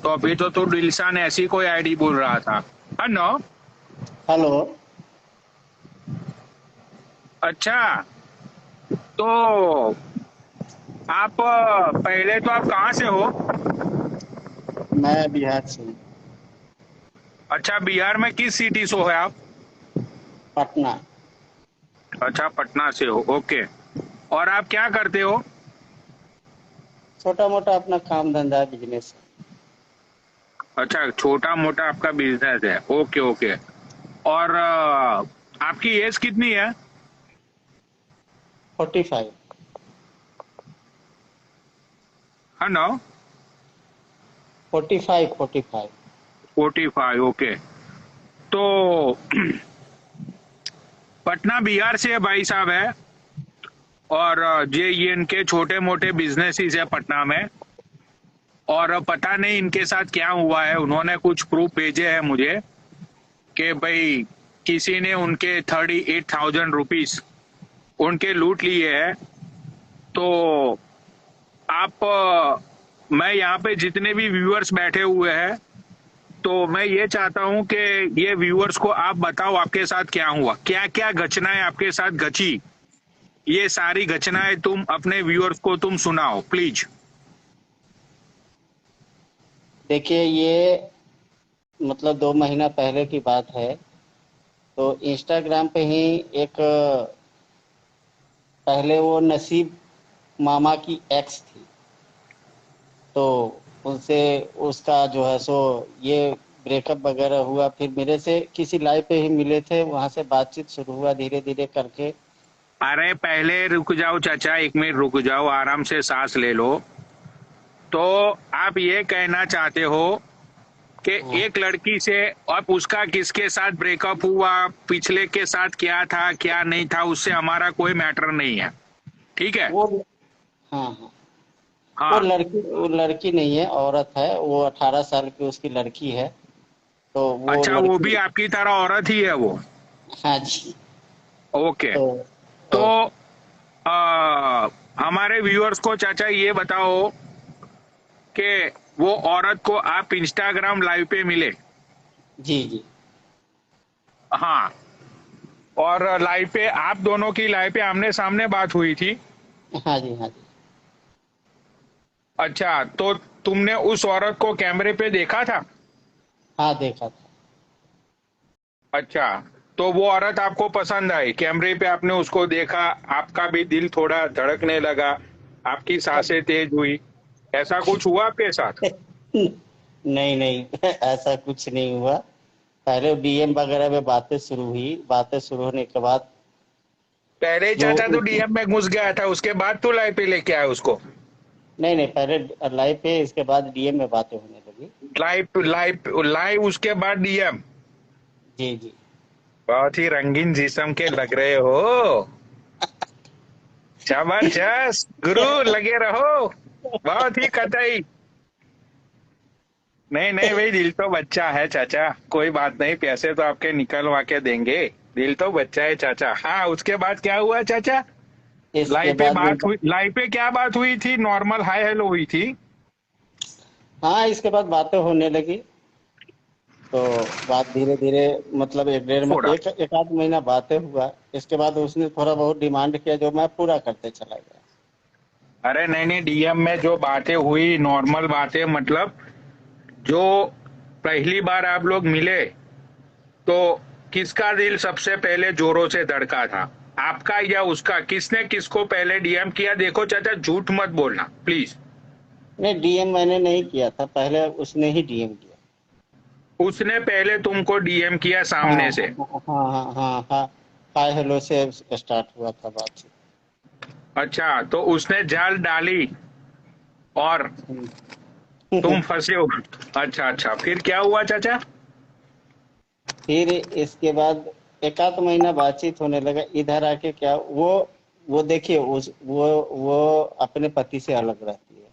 तो अभी तो तू दिलशान ऐसी कोई आईडी बोल रहा था, है ना? हेलो। अच्छा, तो आप पहले तो आप कहाँ से हो? मैं बिहार से हूँ। अच्छा, बिहार में किस सिटी से हो आप? पटना। अच्छा, पटना से हो, ओके। और आप क्या करते हो? छोटा मोटा अपना काम धंधा बिजनेस है। अच्छा, छोटा मोटा आपका बिजनेस है, ओके ओके। और आपकी एज कितनी है? 45। है ना? 45 45। 45, ओके। तो पटना बिहार से भाई साहब है। और ये इनके छोटे मोटे बिजनेसेस है पटना में। और पता नहीं इनके साथ क्या हुआ है, उन्होंने कुछ प्रूफ भेजे हैं मुझे कि भाई किसी ने उनके 38,000 रुपीज उनके लूट लिए है। तो आप मैं यहाँ पे जितने भी व्यूअर्स बैठे हुए हैं, तो मैं ये चाहता हूँ कि ये व्यूअर्स को आप बताओ आपके साथ क्या हुआ, क्या क्या घटनाएं आपके साथ घटी। ये सारी घटनाएं तुम अपने व्यूअर्स को तुम सुनाओ प्लीज। देखिए, ये मतलब 2 महीना पहले की बात है। तो इंस्टाग्राम पे ही एक पहले वो नसीब मामा की एक्स थी। तो उनसे उसका जो है सो ये ब्रेकअप वगैरह हुआ। फिर मेरे से किसी लाइव पे ही मिले थे, वहां से बातचीत शुरू हुआ धीरे धीरे करके। अरे पहले रुक जाओ चाचा, 1 मिनट रुक जाओ, आराम से सांस ले लो। तो आप ये कहना चाहते हो कि हाँ, एक लड़की से, अब उसका किसके साथ ब्रेकअप हुआ, पिछले के साथ क्या था क्या नहीं था, उससे हमारा कोई मैटर नहीं है, ठीक है? वो हाँ हाँ। हाँ। वो लड़की नहीं है, औरत है। वो 18 साल की उसकी लड़की है। तो वो अच्छा, वो भी लड़की। आपकी तरह औरत ही है वो? हाँ जी। ओके। तो तो तो हमारे व्यूअर्स को चाचा ये बताओ कि वो औरत को आप इंस्टाग्राम लाइव पे मिले? जी जी। हाँ। और लाइव पे आप दोनों की लाइव पे आमने सामने बात हुई थी? हाँ जी हाँ जी। अच्छा, तो तुमने उस औरत को कैमरे पे देखा था? हाँ, देखा था। अच्छा, तो वो औरत आपको पसंद आई, कैमरे पे आपने उसको देखा, आपका भी दिल थोड़ा धड़कने लगा, आपकी सांसें तेज हुई, ऐसा कुछ हुआ आपके साथ? नहीं नहीं, ऐसा कुछ नहीं हुआ। पहले डीएम वगैरह में बातें शुरू हुई। बातें शुरू होने के बाद पहले ही जो चाचा तो डीएम में घुस गया था, उसके बाद तो लाइव पे लेके आया उसको? नहीं नहीं, पहले लाइव पे, इसके बाद डीएम में बातें होने लगी। लाइव लाइव लाइव उसके बाद डीएम? जी जी। बहुत ही रंगीन जिस्म के लग रहे हो। जबरदस्त गुरु, लगे रहो। बहुत ही कतई। नहीं नहीं भाई, दिल तो बच्चा है चाचा, कोई बात नहीं, पैसे तो आपके निकलवा के देंगे। दिल तो बच्चा है चाचा। हाँ, उसके बाद क्या हुआ चाचा? इसके लाइव पे बाद में बात हुई, लाइव पे क्या बात हुई थी? नॉर्मल हाय हेलो हुई थी? हाँ, इसके बाद बातें होने लगी। तो बात धीरे धीरे, मतलब एक डेढ़ में थोड़ा। एक आध महीना बातें हुआ। इसके बाद उसने थोड़ा बहुत डिमांड किया, जो मैं पूरा करते चला गया। अरे नहीं नहीं, डीएम में जो बातें हुई नॉर्मल बातें, मतलब जो पहली बार आप लोग मिले, तो किसका दिल सबसे पहले जोरों से धड़का था, आपका या उसका? किसने किसको पहले डीएम किया? देखो चाचा, झूठ मत बोलना प्लीज। नहीं, डीएम मैंने नहीं किया था, पहले उसने ही डीएम किया। उसने पहले तुमको डीएम किया हाँ सामने से? हाँ हाँ हाँ हाँ हाँ। हाय हेलो से स्टार्ट हुआ था बातचीत। अच्छा, तो उसने जाल डाली और हम्म। तुम फंसे हो? अच्छा अच्छा, फिर क्या हुआ चाचा? फिर इसके बाद एक आध महीना बातचीत होने लगा। इधर आके क्या वो देखिए, वो अपने पति से अलग रहती है।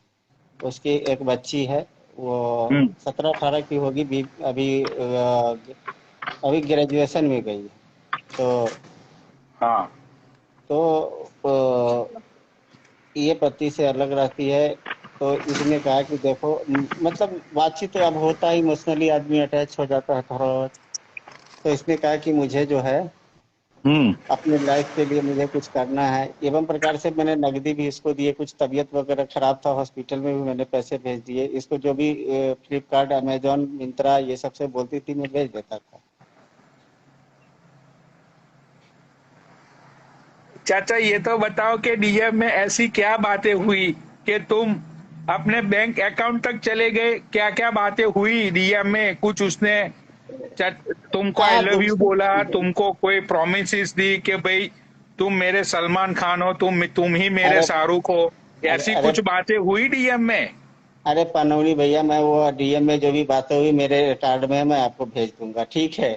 उसकी एक बच्ची है। वो हम्म। 17-18 की होगी भी। अभी ग्रेजुएशन में गई है। तो हाँ। तो ये पति से अलग रहती है। तो इसने कहा कि देखो मतलब बातचीत तो अब होता है, इमोशनली आदमी अटैच हो जाता है थोड़ा बहुत। तो इसने कहा कि मुझे जो है हम्म। अपने लाइफ के लिए मुझे कुछ करना है, एवं प्रकार से मैंने नकदी भी इसको दिए, कुछ तबीयत वगैरह खराब था हॉस्पिटल में भी मैंने पैसे भेज दिए इसको, जो भी फ्लिपकार्ट अमेजोन मिंत्रा ये सबसे बोलती थी मैं भेज देता था। चाचा ये तो बताओ कि डीएम में ऐसी क्या बातें हुई कि तुम अपने बैंक अकाउंट तक चले गए? क्या क्या बातें हुई डीएम में? कुछ उसने तुमको आई हाँ लव यू बोला, तुमको कोई प्रोमिस दी कि भाई तुम मेरे सलमान खान हो, तुम ही मेरे अरे शाहरुख हो? अरे ऐसी अरे कुछ बातें हुई डीएम में? अरे पनौनी भैया, मैं वो डीएम में जो भी बातें हुई मेरे रिकॉर्ड में है, मैं आपको भेज दूंगा, ठीक है।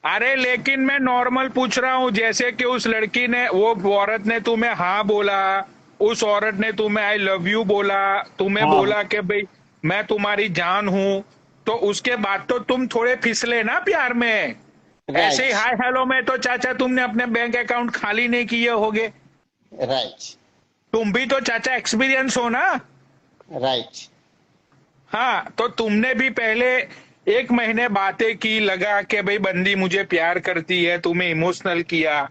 अरे लेकिन मैं नॉर्मल पूछ रहा हूँ, जैसे कि उस लड़की ने, वो औरत ने तुम्हें हाँ बोला, उस औरत ने तुम्हें आई लव यू बोला, तुम्हें हाँ बोला कि भाई मैं तुम्हारी जान हूं, तो उसके बाद तो तुम थोड़े फिसले ना प्यार में। ऐसे राइट। ही हाय हेलो में तो चाचा तुमने अपने बैंक अकाउंट खाली नहीं किए होगे। राइट। तुम भी तो चाचा एक्सपीरियंस हो ना। राइट। हाँ, तो तुमने भी पहले 1 महीने बातें की, लगा कि भाई बंदी मुझे प्यार करती है, तुम्हें इमोशनल किया।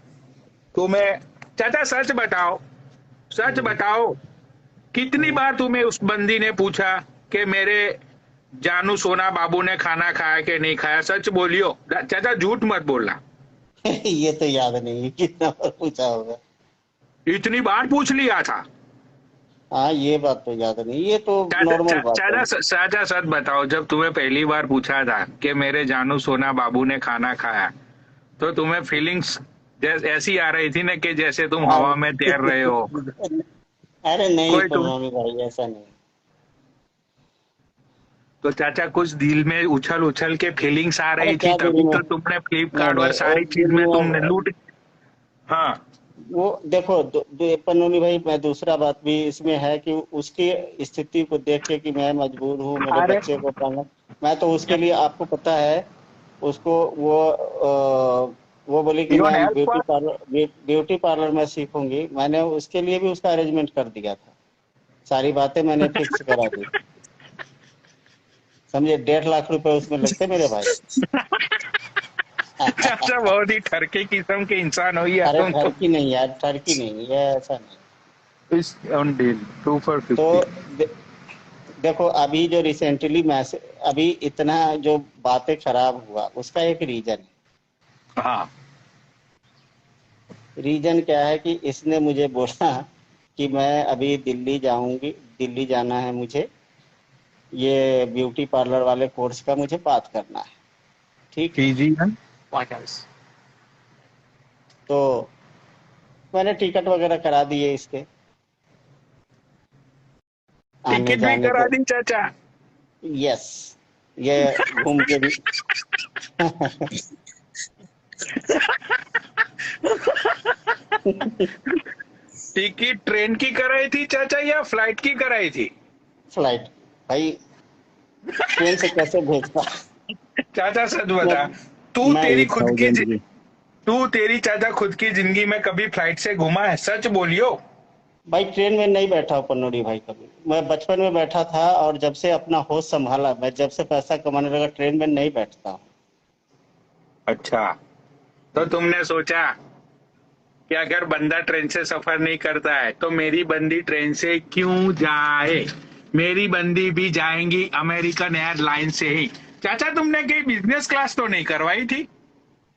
तुम्हें, चाचा सच बताओ, सच हम्म, बताओ, कितनी हम्म। बार तुम्हें उस बंदी ने पूछा कि मेरे जानू सोना बाबू ने खाना खाया कि नहीं खाया? सच बोलियो चाचा, झूठ मत बोलना। ये तो याद नहीं है कितना बार पूछा होगा। इतनी बार पूछ लिया था? हाँ ये बात तो याद नहीं, ये तो चाचा नॉर्मल बात है। चाचा सच बताओ, जब तुम्हें पहली बार पूछा था कि मेरे जानू सोना बाबू ने खाना खाया, तो तुम्हें फीलिंग्स ऐसी आ रही थी ना कि जैसे तुम हवा में तैर रहे हो? अरे नहीं कोई तुम, पनौनी भाई, ऐसा नहीं। तो चाचा कुछ दिल में उछल उछल के फीलिंग्स आ अरे रही थी, क्या दिल तभी में, तो तुमने नहीं फ्लिपकार्ट और नहीं सारी उस चीज दिल में तुमने में लूट। हाँ। वो देखो पन्नूनी भाई, मैं दूसरा बात भी इसमें है कि उसकी स्थिति को देख के कि मैं मजबूर हूँ मेरे अरे बच्चे को पालना, मैं तो उसके लिए, आपको पता है उसको, वो बोली कि यू मैं हेल्प। ब्यूटी पार्लर में सीखूंगी, मैंने उसके लिए भी उसका अरेंजमेंट कर दिया था, सारी बातें मैंने फिक्स करा दी। समझे, 1.5 लाख रुपए उसमें लगते मेरे भाई। चाचा बहुत ही ठरके किस्म के इंसान हो यार अरे तुम तो। ठरकी नहीं यार, ठरकी नहीं है, ऐसा नहीं। इस ऑन डील 2 for 50। तो देखो अभी जो रिसेंटली मैसेज, अभी इतना जो बातें खराब हुआ उसका एक रीजन है। हाँ। रीजन क्या है कि इसने मुझे बोला कि मैं अभी दिल्ली जाऊंगी, दिल्ली जाना है मुझे, ये ब्यूटी पार्लर वाले कोर्स का मुझे बात करना है, ठीक है। कीजिए व्हाट एल्स। तो मैंने टिकट वगैरह करा दिए इसके आने टिकट भी जाने करा के। दी चाचा? यस, ये घूम के भी। टिकट ट्रेन की कराई थी चाचा या फ्लाइट की कराई थी? फ्लाइट भाई, ट्रेन से कैसे भेजता। चाचा सच मैं बता, तू मैं तेरी खुद की 8,000 की। तू तेरी चाचा खुद की जिंदगी में कभी फ्लाइट से घुमा है? सच बोलियो। भाई ट्रेन में नहीं बैठा हूँ पन्नूरी भाई कभी, मैं बचपन में बैठा था और जब से अपना होश संभाला, मैं जब से पैसा कमाने लगा ट्रेन में नहीं बैठता हूँ। अच्छा, तो तुमने सोचा कि अगर बंदा ट्रेन से सफर नहीं करता है तो मेरी बंदी ट्रेन से क्यों जाए? मेरी बंदी भी जाएंगी अमेरिकन एयरलाइन से ही। चाचा तुमने कहीं बिजनेस क्लास तो नहीं करवाई थी?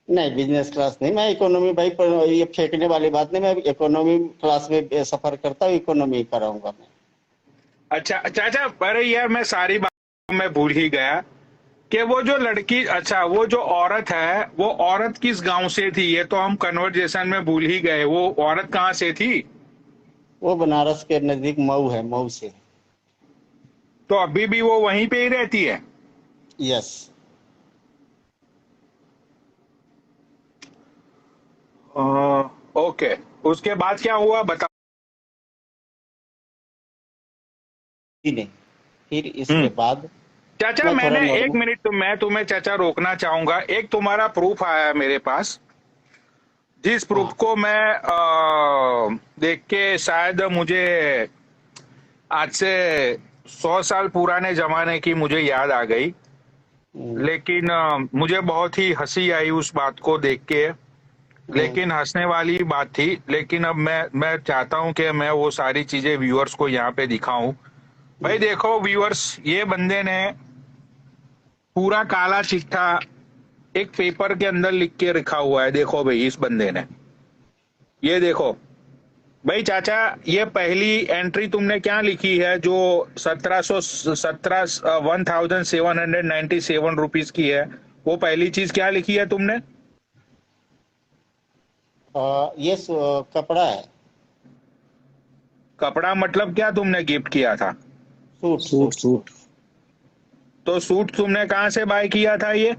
नहीं बिजनेस क्लास नहीं, मैं इकोनॉमी भाई, पर ये फेंकने वाली बात नहीं, मैं इकोनॉमी क्लास में सफर करता हूँ, इकोनॉमी कराऊंगा मैं। अच्छा चाचा, अरे यार मैं सारी बात मैं भूल ही गया कि वो जो लड़की, अच्छा वो जो औरत है, वो औरत किस गांव से थी? ये तो हम कन्वर्जेशन में भूल ही गए। वो औरत कहाँ से थी? वो बनारस के नजदीक मऊ है, मऊ से। तो अभी भी वो वहीं पे ही रहती है? यस। ओके, उसके बाद क्या हुआ बता। नहीं, फिर इसके हम्म। बाद चाचा मैं थोड़ा मैंने एक नॉर्मल। मिनट, तो मैं तुम्हें चाचा रोकना चाहूंगा। एक तुम्हारा प्रूफ आया है मेरे पास, जिस प्रूफ हाँ को मैं देख के शायद मुझे आज से 100 साल पुराने जमाने की मुझे याद आ गई। लेकिन मुझे बहुत ही हंसी आई उस बात को देख के। लेकिन हंसने वाली बात थी। लेकिन अब मैं चाहता हूं कि मैं वो सारी चीजें व्यूअर्स को यहाँ पे दिखाऊं। भाई देखो व्यूअर्स, ये बंदे ने पूरा काला चिट्ठा एक पेपर के अंदर लिख के रखा हुआ है। देखो भाई इस बंदे ने, ये देखो भाई चाचा, ये पहली एंट्री तुमने क्या लिखी है जो 1797 की है? वो पहली चीज क्या लिखी है तुमने? ये कपड़ा है। कपड़ा मतलब क्या तुमने गिफ्ट किया था? Suit suit suit suit. तो सूट तुमने कहाँ से बाय किया था? ये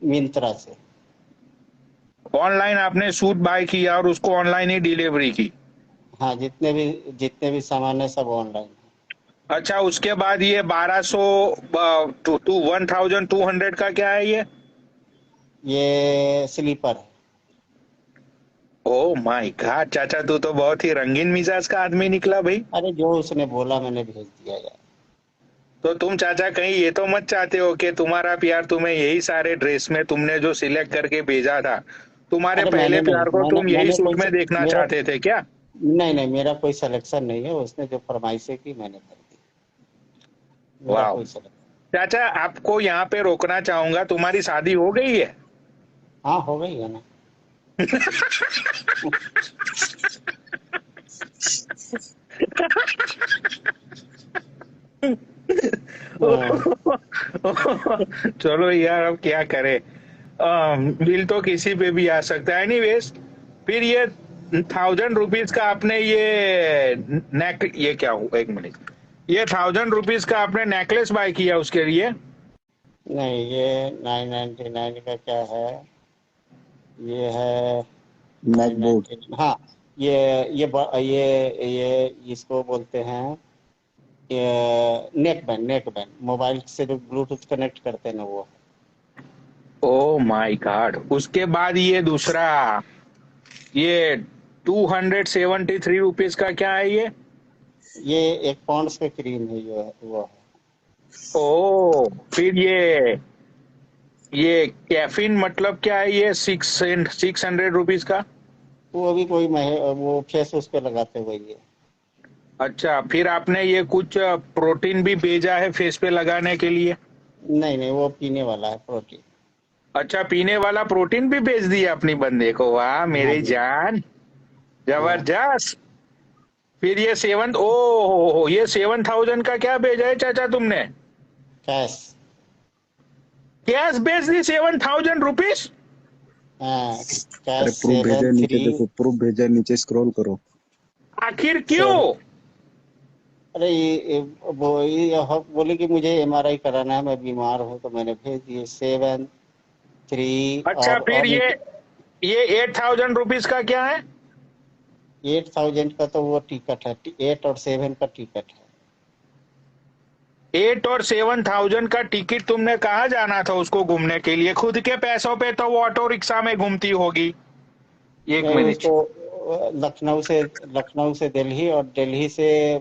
मिंत्रा से। ऑनलाइन आपने सूट बाय किया और उसको ऑनलाइन ही डिलीवरी की? हाँ, जितने भी सामान है सब ऑनलाइन है। अच्छा, उसके बाद ये 1200 टू 1200 का क्या है ये स्लीपर है। ओ माय गॉड चाचा, तू तो बहुत ही रंगीन मिजाज का आदमी निकला भाई। अरे जो उसने बोला मैंने भेज दिया यार। तो तुम चाचा कहीं ये तो मत चाहते हो कि तुम्हारा प्यार तुम्हें यही सारे ड्रेस में तुमने जो सिलेक्ट करके भेजा था, तुम्हारे अरे पहले मैंने नहीं, प्यार को तुम यही मैंने सूट कोई में देखना मेरा चाहते थे क्या? नहीं, मेरा कोई सिलेक्शन नहीं है। उसने जो फरमाइशें की मैंने कर दी। मेरा वाह कोई सिलेक्शन। चाचा, आपको यहाँ पे रोकना चाहूंगा, तुम्हारी शादी हो गई है? हाँ, हो गई है ना। हाँ, चलो यार, अब क्या करे। बिल तो किसी पे भी आ सकता है। एनीवेज, फिर ये 1000 रुपीज का आपने ये क्या हुआ, एक मिनट, ये 1000 रुपीज का आपने नेकलेस बाय किया उसके लिए? नहीं, ये 999 का क्या है? ये है मैकबुक। 999। हाँ, ये इसको बोलते हैं नेक बैंड मोबाइल से जो ब्लूटूथ कनेक्ट करते हैं ना, वो। Oh my God. उसके बाद ये दूसरा, ये 273 रुपीज का क्या है ये एक पॉन्ड्स का क्रीम है, वो है। ओ, फिर ये कैफीन मतलब क्या है? ये 600 रुपीज का? वो अभी वो फेस उस पे लगाते हुए ये। अच्छा, फिर आपने ये कुछ प्रोटीन भी भेजा है फेस पे लगाने के लिए? नहीं, वो पीने वाला है, प्रोटीन। अच्छा, पीने वाला प्रोटीन भी भेज दिया अपनी बंदे को। वाह हाँ मेरी जी। जान, हाँ, जबरदस्त। फिर ये 7000 का क्या भेजा है चाचा तुमने? कैश। कैश भेज दी 7000 रुपीज? हाँ, अरे कैश प्रूफ भेजा है नीचे, 73। देखो प्रूफ भेजा है नीचे, स्क्रॉल करो। आखिर क्यों? अरे ये बोले कि मुझे एमआरआई कराना है, मैं बीमार हूँ, तो मैंने भेज दिए 73। अच्छा, फिर और ये 8000 रुपीज का क्या है? 8000 का तो वो टिकट है, 8 और 7 का टिकट है। 8 और 7000 का टिकट तुमने कहाँ जाना था उसको घूमने के लिए? खुद के पैसों पे तो वो ऑटो रिक्शा में घूमती होगी। एक नहीं, मिनट, उसको लखनऊ से दिल्ली और दिल्ली से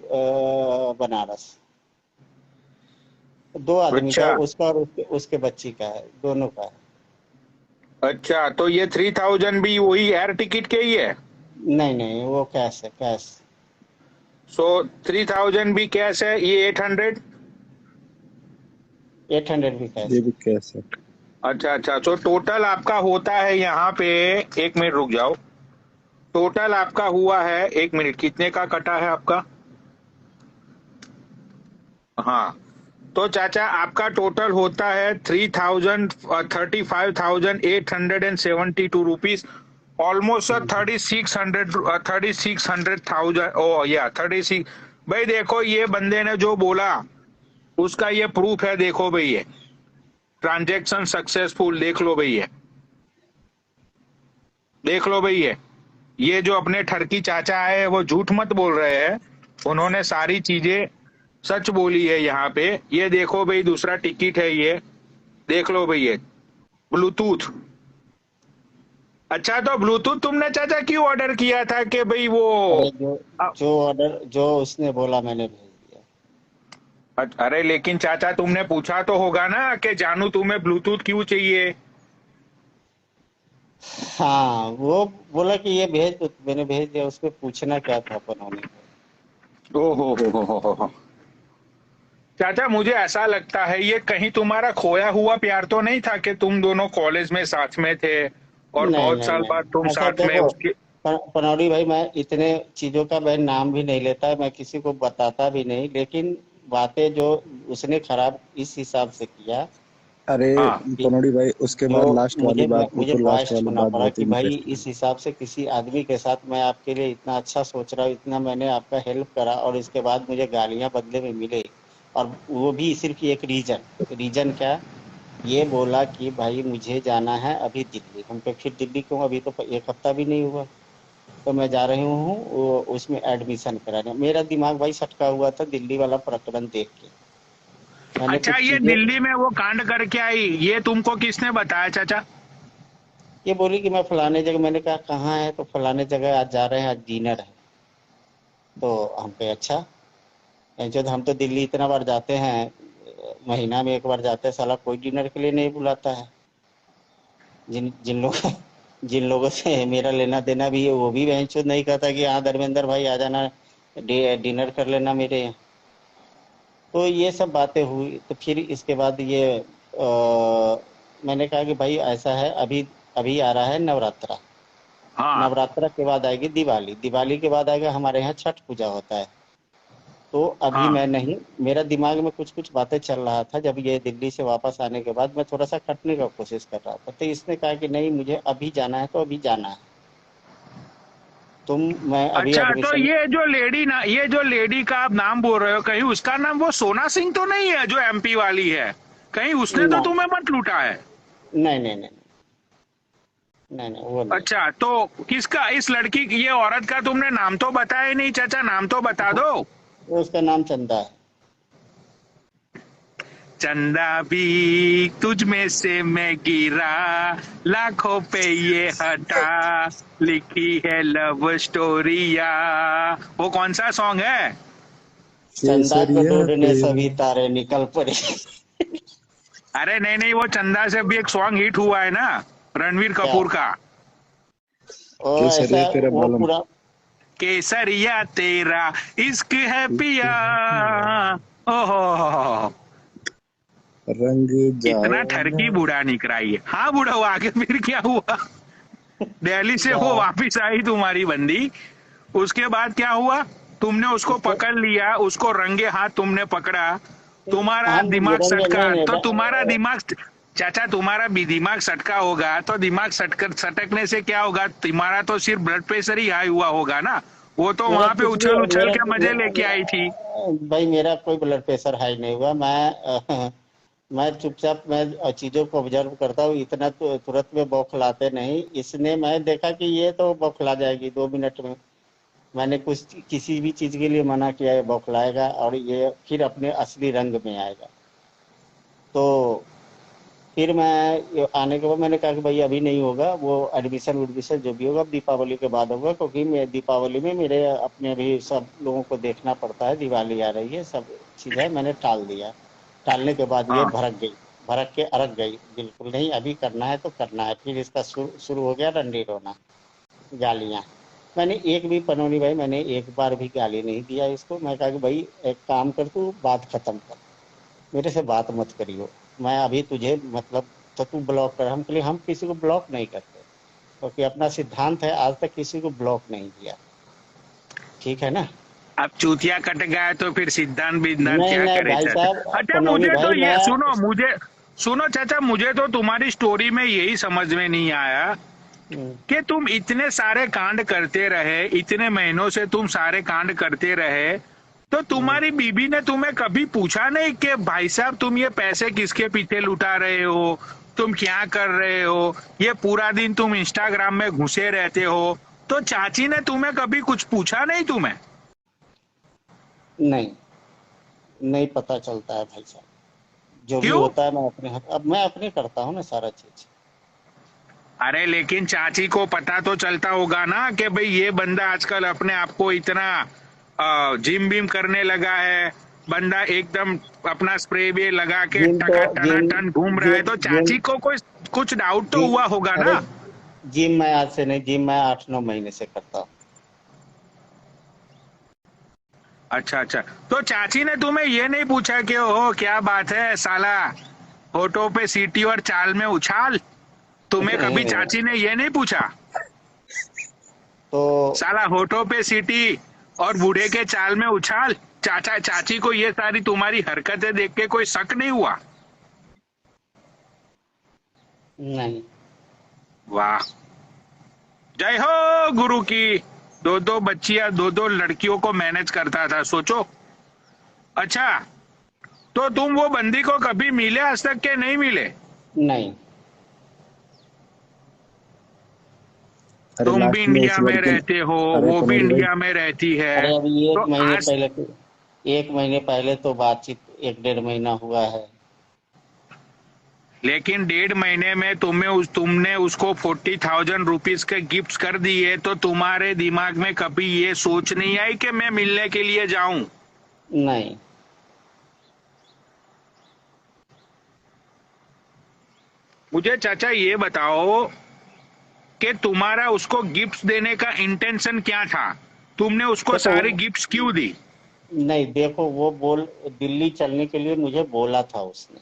बनारस। 2 आदमी का, अच्छा उसका और उसके बच्ची का है, दोनों का है। अच्छा, तो ये 3000 भी वही एयर टिकट के ही है? नहीं, वो कैश है, कैश। सो 3000 भी कैश है, ये 800? 800 भी कैश ये है। भी कैश है। अच्छा, तो टोटल आपका होता है यहाँ पे, एक मिनट रुक जाओ, टोटल आपका हुआ है, एक मिनट, कितने का कटा है आपका? हाँ, तो चाचा आपका टोटल होता है 35,872 रुपीज, ऑलमोस्ट 3600,000। ओ या 36। भाई देखो, ये बंदे ने जो बोला उसका ये प्रूफ है। देखो भाई, ये ट्रांजैक्शन सक्सेसफुल, देख लो भाई, देख लो भाई, ये जो अपने ठरकी चाचा है वो झूठ मत बोल रहे हैं, उन्होंने सारी चीजें सच बोली है यहाँ पे। ये देखो भाई, दूसरा टिकट है, ये देख लो भाई, ये ब्लूटूथ। अच्छा, तो ब्लूटूथ तुमने चाचा क्यों ऑर्डर किया था कि भाई वो अरे जो जो ऑर्डर जो उसने बोला मैंने भेज अरे लेकिन चाचा तुमने पूछा तो होगा ना कि जानू तुम्हें ब्लूटूथ क्यों चाहिए? हाँ, वो बोला कि ये भेज दो, तो मैंने भेज दिया। उसमें पूछना क्या था बनोनी को। ओ हो। चाचा मुझे ऐसा लगता है ये कहीं तुम्हारा खोया हुआ प्यार तो नहीं था कि तुम दोनों कॉलेज में साथ में थे और नहीं बहुत नहीं साल बाद तुम नहीं, ऐसा साथ में देखो, उसके। पनौड़ी भाई, मैं इतने चीजों का मैं नाम भी नहीं लेता, मैं किसी को बताता भी नहीं, लेकिन बातें जो उसने खराब इस हिसाब से किया अरे हाँ। कि पनोड़ी भाई, उसके जो बाद लास्ट वाली मुझे बात मुझे पूछो। लास्ट वॉइस वाली सुनना बात पड़ा बहुत कि भाई इंटरेस्टिंग इस हिसाब से किसी आदमी के साथ मैं आपके लिए इतना अच्छा सोच रहा हूँ, इतना मैंने आपका हेल्प करा, और इसके बाद मुझे गालियां बदले में मिले। और वो भी सिर्फ एक रीजन। रीजन क्या? ये बोला कि भाई मुझे जाना है अभी दिल्ली। हम पे फिर दिल्ली क्यों? अभी तो 1 हफ्ता भी नहीं हुआ। तो मैं जा रही हूँ वो उसमें एडमिशन कराने। मेरा दिमाग भाई सटका हुआ था दिल्ली वाला प्रकरण देख के। मैंने अच्छा कुछ ये चीजें, दिल्ली में वो कांड करके आई, ये तुमको किसने बताया चाचा? ये बोली कि मैं फलाने जगह। मैंने कहा कहाँ है? तो फलाने जगह आज जा रहे हैं, आज डिनर है। तो हम पे अच्छा, जो हम तो दिल्ली इतना बार जाते हैं, महीना में 1 बार जाते हैं, साला कोई डिनर के लिए नहीं बुलाता है। जिन जिन लोग जिन लोगों से मेरा लेना देना भी है, वो भी बहनचोद नहीं कहता कि हाँ धर्मेंद्र भाई आ जाना, डिनर कर लेना मेरे यहाँ। तो ये सब बातें हुई। तो फिर इसके बाद ये मैंने कहा कि भाई ऐसा है, अभी अभी आ रहा है नवरात्रा। हाँ नवरात्रा के बाद आएगी दिवाली। दिवाली के बाद आएगा हमारे यहाँ छठ पूजा होता है। तो अभी हाँ। मैं नहीं, मेरा दिमाग में कुछ कुछ बातें चल रहा था। जब ये दिल्ली से वापस आने के बाद मैं थोड़ा सा कटने का कोशिश कर रहा था, तो इसने कहा कि नहीं, मुझे अभी जाना है तो अभी जाना है। तुम, मैं अभी अच्छा तो एडमिशन। ये जो लेडी ना, ये जो लेडी का आप नाम बोल रहे हो, कहीं उसका नाम वो सोना सिंह तो नहीं है जो एमपी वाली है? कहीं उसने तो ना, तुम्हें मत लूटा है? नहीं नहीं नहीं, नहीं नहीं, वो नहीं। अच्छा तो किसका, इस लड़की की, ये औरत का तुमने नाम तो बताया ही नहीं चाचा, नाम तो बता हाँ, दो। वो उसका नाम चंदा है। चंदा भी तुझ में से मैं गिरा, लाखों पे ये हटा, लिखी है लव स्टोरिया। वो कौन सा सॉन्ग है? चंदा को केसरिया ढूंढने तेरा। सभी तारे निकल पड़े। अरे नहीं नहीं, वो चंदा से भी एक सॉन्ग हिट हुआ है ना, रणवीर क्या? कपूर का। ओ ऐसा, केसरिया तेरा वो बालम। पूरा। केसरिया तेरा इश्क है पिया। ओहो, रंग इतना जाएगा। ठरकी बूढ़ा निकला ये। हाँ बूढ़ा हुआ, आगे फिर क्या हुआ? दिल्ली से वो क्या? वापिस आई तुम्हारी बंदी, उसके बाद क्या हुआ? तुमने उसको उसको पकड़ लिया, उसको रंगे हाथ तुमने पकड़ा, तुम्हारा हम दिमाग रंगे सटका, नहीं नहीं तो तुम्हारा दिमाग, चाचा तुम्हारा भी दिमाग सटका होगा तो दिमाग सटकर सटकने से क्या होगा? तुम्हारा तो सिर्फ ब्लड प्रेशर ही हाई हुआ होगा ना, वो तो मेरा वहां पे कुछ भी, उछल उछल मेरा के मजे लेके आई थी। भाई मेरा कोई ब्लड प्रेशर हाई नहीं हुआ। मैं चुपचाप, मैं चीजों को ऑब्जर्व करता हूँ, इतना तो तुरंत में बौखलाते नहीं। इसने, मैं देखा कि ये तो बौखला जाएगी 2 मिनट में। मैंने कुछ किसी भी चीज के लिए मना किया है, बौखलाएगा और ये फिर अपने असली रंग में आएगा। तो फिर मैं आने के बाद मैंने कहा कि भाई अभी नहीं होगा, वो एडमिशन उडमिशन जो भी होगा अब दीपावली के बाद होगा, क्योंकि मैं दीपावली में मेरे अपने भी सब लोगों को देखना पड़ता है, दिवाली आ रही है, सब चीज़ है। मैंने टाल दिया। टालने के बाद ये हाँ भड़क गई, भड़क के अड़क गई। बिल्कुल नहीं, अभी करना है तो करना है। फिर इसका शुरू हो गया रंडी रोना, गालियाँ। मैंने एक भी, पनौनी भाई, मैंने एक बार भी गाली नहीं दिया इसको। मैं कहा कि भाई एक काम कर, तू बात खत्म कर, मेरे से बात मत करियो। मैं अभी तुझे मतलब, तो तू ब्लॉक कर। हम के लिए, हम किसी को ब्लॉक नहीं करते, क्योंकि अपना सिद्धांत है, आज तक किसी को ब्लॉक नहीं किया। ठीक है ना? अब चूतिया कट गया तो फिर सिद्धांत बिद्धांत नहीं क्या नहीं करे भाई चाचा? साहब, अच्छा पनौनी मुझे तो भाई, ये मैं। सुनो, मुझे सुनो चाचा, मुझे तो तुम्हारी स्टोरी में यही समझ में नहीं आया हम्म, कि तुम इतने सारे कांड करते रहे, इतने महीनों से तुम सारे कांड करते रहे, तो हम्म, तुम्हारी बीबी ने तुम्हें कभी पूछा नहीं कि भाई साहब तुम ये पैसे किसके पीछे लुटा रहे हो, तुम क्या कर रहे हो, ये पूरा दिन तुम इंस्टाग्राम में घुसे रहते हो? तो चाची ने तुम्हें कभी कुछ पूछा नहीं तुम्हें? नहीं, नहीं पता चलता है भाई साहब। जो भी क्यों? होता है मैं अपने हाथ, अब मैं अपने करता हूँ ना सारा चीज। अरे लेकिन चाची को पता तो चलता होगा ना कि भाई ये बंदा आजकल अपने आप को इतना जिम बिम करने लगा है, बंदा एकदम अपना स्प्रे भी लगा के जिम तो टका जिम टनाटन घूम रहा है, जिम तो जिम चाची को कोई कुछ डाउट तो जिम हुआ होगा अरे ना? जिम मैं आज से नहीं, जिम मैं 8-9 महीने से करता हूँ। अच्छा अच्छा, तो चाची ने तुम्हें ये नहीं पूछा कि ओहो क्या बात है साला, होठों पे सीटी और चाल में उछाल? तुम्हें कभी चाची ने ये नहीं पूछा? तो साला होठों पे सीटी और बूढ़े के चाल में उछाल। चाचा चाची को ये सारी तुम्हारी हरकतें देख के कोई शक नहीं हुआ? नहीं। वाह, जय हो गुरु की। दो दो बच्चियां, दो दो लड़कियों को मैनेज करता था, सोचो। अच्छा, तो तुम वो बंदी को कभी मिले आज तक के नहीं मिले? नहीं। अरे तुम भी लास्ट में इस इंडिया में लड़के ने, रहते हो, अरे वो भी पुनेट भाई, इंडिया में रहती है, अरे अभी तो आज 1 महीने पहले तो बातचीत 1-1.5 महीना हुआ है। लेकिन 1.5 महीने में तुमने उसको 40,000 रुपीज के गिफ्ट कर दिए, तो तुम्हारे दिमाग में कभी ये सोच नहीं आई कि मैं मिलने के लिए जाऊं? नहीं। मुझे चाचा ये बताओ कि तुम्हारा उसको गिफ्ट देने का इंटेंशन क्या था? तुमने उसको देखो सारी गिफ्ट्स क्यों दी? नहीं, देखो वो दिल्ली चलने के लिए मुझे बोला था उसने,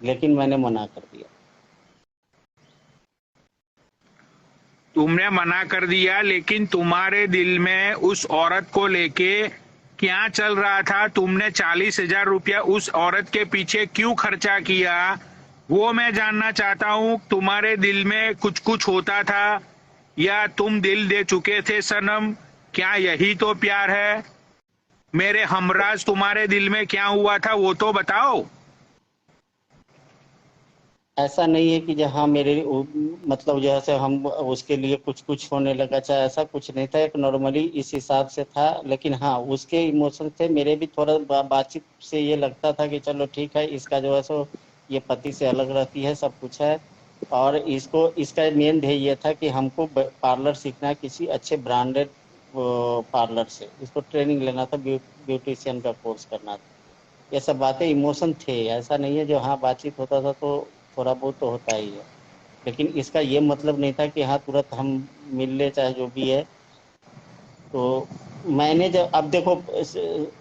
लेकिन मैंने मना कर दिया। तुमने मना कर दिया, लेकिन तुम्हारे दिल में उस औरत को लेके क्या चल रहा था? तुमने 40,000 रुपया उस औरत के पीछे क्यों खर्चा किया? वो मैं जानना चाहता हूँ। तुम्हारे दिल में कुछ कुछ होता था, या तुम दिल दे चुके थे सनम? क्या यही तो प्यार है? मेरे हमराज, तुम्हारे दिल में क्या हुआ था वो तो बताओ। ऐसा नहीं है कि जहाँ मतलब जैसे हम उसके लिए कुछ कुछ होने लगा, चाहे ऐसा कुछ नहीं था, एक नॉर्मली इस हिसाब से था। लेकिन हाँ, उसके इमोशन थे, मेरे भी थोड़ा बातचीत से ये लगता था कि चलो ठीक है, इसका जो है सो ये पति से अलग रहती है, सब कुछ है। और इसका मेन ध्येय ये था कि हमको पार्लर सीखना है, किसी अच्छे ब्रांडेड पार्लर से इसको ट्रेनिंग लेना था, ब्यूटिशियन का कोर्स करना था। ये सब बातें इमोशन थे, ऐसा नहीं है। जो हाँ बातचीत होता था तो थोड़ा बहुत तो होता ही है, लेकिन इसका ये मतलब नहीं था कि हाँ तुरंत हम मिल ले, चाहे जो भी है। तो मैंने जब, अब देखो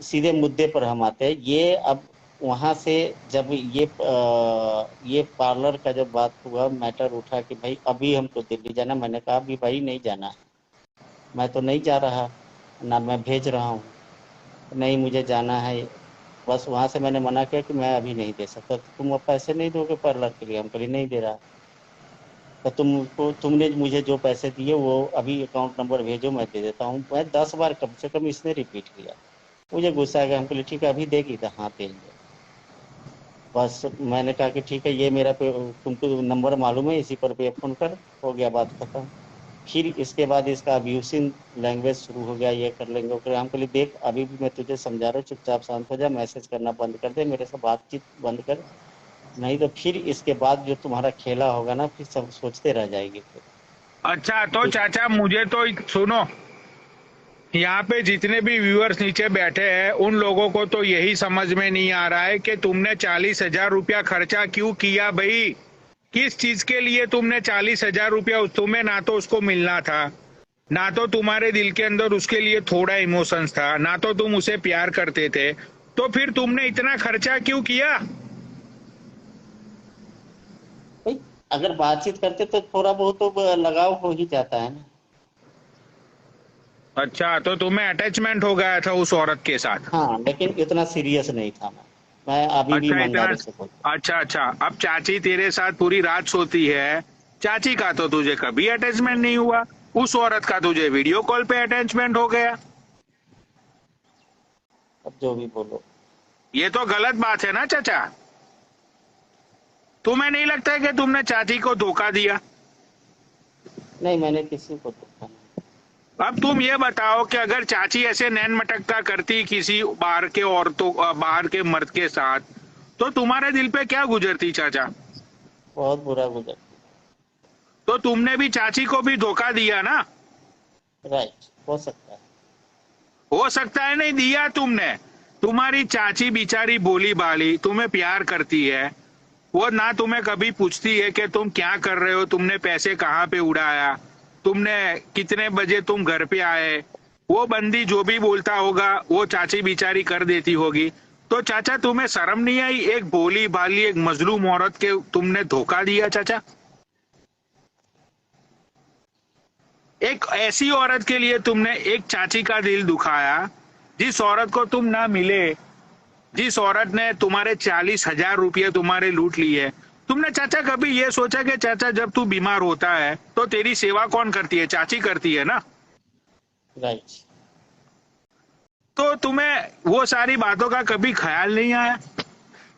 सीधे मुद्दे पर हम आते हैं। ये अब वहाँ से जब ये पार्लर का जब बात हुआ, मैटर उठा कि भाई अभी हमको दिल्ली जाना, मैंने कहा अभी भाई नहीं जाना है, मैं तो नहीं जा रहा, ना मैं भेज रहा हूँ, नहीं मुझे जाना है। बस वहाँ से मैंने मना किया कि मैं अभी नहीं दे सकता। तो तुम अब पैसे नहीं दोगे पार्लर के लिए? हम कहीं नहीं दे रहा। तो तुमने मुझे जो पैसे दिए वो अभी अकाउंट नंबर भेजो, मैं दे देता हूँ। मैं 10 बार कम से कम इसने रिपीट किया। मुझे गुस्सा आ गया, हम बोले ठीक है अभी देगी? तो हाँ देंगे। बस मैंने कहा कि ठीक है, ये मेरा तुमको नंबर मालूम है, इसी पर पे फोन कर, हो गया, बात खत्म। फिर इसके बाद इसका अब्यूसिव लैंग्वेज शुरू हो गया, ये कर लेंगे वो कर, हम बोले देख अभी भी मैं तुझे समझा रहा हूँ, चुपचाप शांत हो जा, मैसेज करना बंद कर दे, मेरे से बातचीत बंद कर, नहीं तो फिर इसके बाद जो तुम्हारा खेला होगा ना, फिर सब सोचते रह जाएगी फिर। अच्छा, तो ठीक। चाचा मुझे तो सुनो, यहाँ पे जितने भी व्यूअर्स नीचे बैठे हैं, उन लोगों को तो यही समझ में नहीं आ रहा है कि तुमने 40,000 रुपया खर्चा क्यों किया भाई? किस चीज के लिए तुमने 40,000 रुपया? तुम्हें ना तो उसको मिलना था, ना तो तुम्हारे दिल के अंदर उसके लिए थोड़ा इमोशंस था, ना तो तुम उसे प्यार करते थे, तो फिर तुमने इतना खर्चा क्यों किया? भाई अगर बातचीत करते तो थोड़ा बहुत तो लगाव हो ही जाता है ना। अच्छा, तो तुम्हें अटैचमेंट हो गया था उस औरत के साथ? हाँ, लेकिन इतना सीरियस नहीं था। मैं अभी भी अच्छा, इतना। ईमानदारी से बोलता अच्छा अच्छा, अब चाची तेरे साथ पूरी रात सोती है, चाची का तो तुझे कभी अटैचमेंट नहीं हुआ, उस औरत का तुझे वीडियो कॉल पे अटैचमेंट हो गया। हूँ, अब जो भी बोलो। ये तो गलत बात है ना चाचा? तुम्हें नहीं लगता है कि तुमने चाची को धोखा दिया? नहीं, मैंने किसी को धोखा नहीं। अब तुम ये बताओ कि अगर चाची ऐसे नैन मटकता करती किसी बाहर के औरतों, बाहर के मर्द के साथ, तो तुम्हारे दिल पे क्या गुजरती चाचा? बहुत बुरा गुजर। तो तुमने भी चाची को भी धोखा दिया ना? राइट, हो सकता है। हो सकता है नहीं दिया तुमने, तुम्हारी चाची बेचारी बोली बाली तुम्हें प्यार करती है, वो ना तुम्हें कभी पूछती है कि तुम क्या कर रहे हो, तुमने पैसे कहाँ पे उड़ाया, तुमने कितने बजे तुम घर पे आए। वो बंदी जो भी बोलता होगा वो चाची बेचारी कर देती होगी। तो चाचा तुम्हें शर्म नहीं आई, एक भोली भाली एक मजलूम औरत के तुमने धोखा दिया चाचा। एक ऐसी औरत के लिए तुमने एक चाची का दिल दुखाया, जिस औरत को तुम ना मिले, जिस औरत ने तुम्हारे 40,000 रुपये तुम्हारे लूट लिए। तुमने चाचा कभी ये सोचा कि चाचा जब तू बीमार होता है तो तेरी सेवा कौन करती है, चाची करती है ना। राइट। तो तुम्हें वो सारी बातों का कभी ख्याल नहीं आया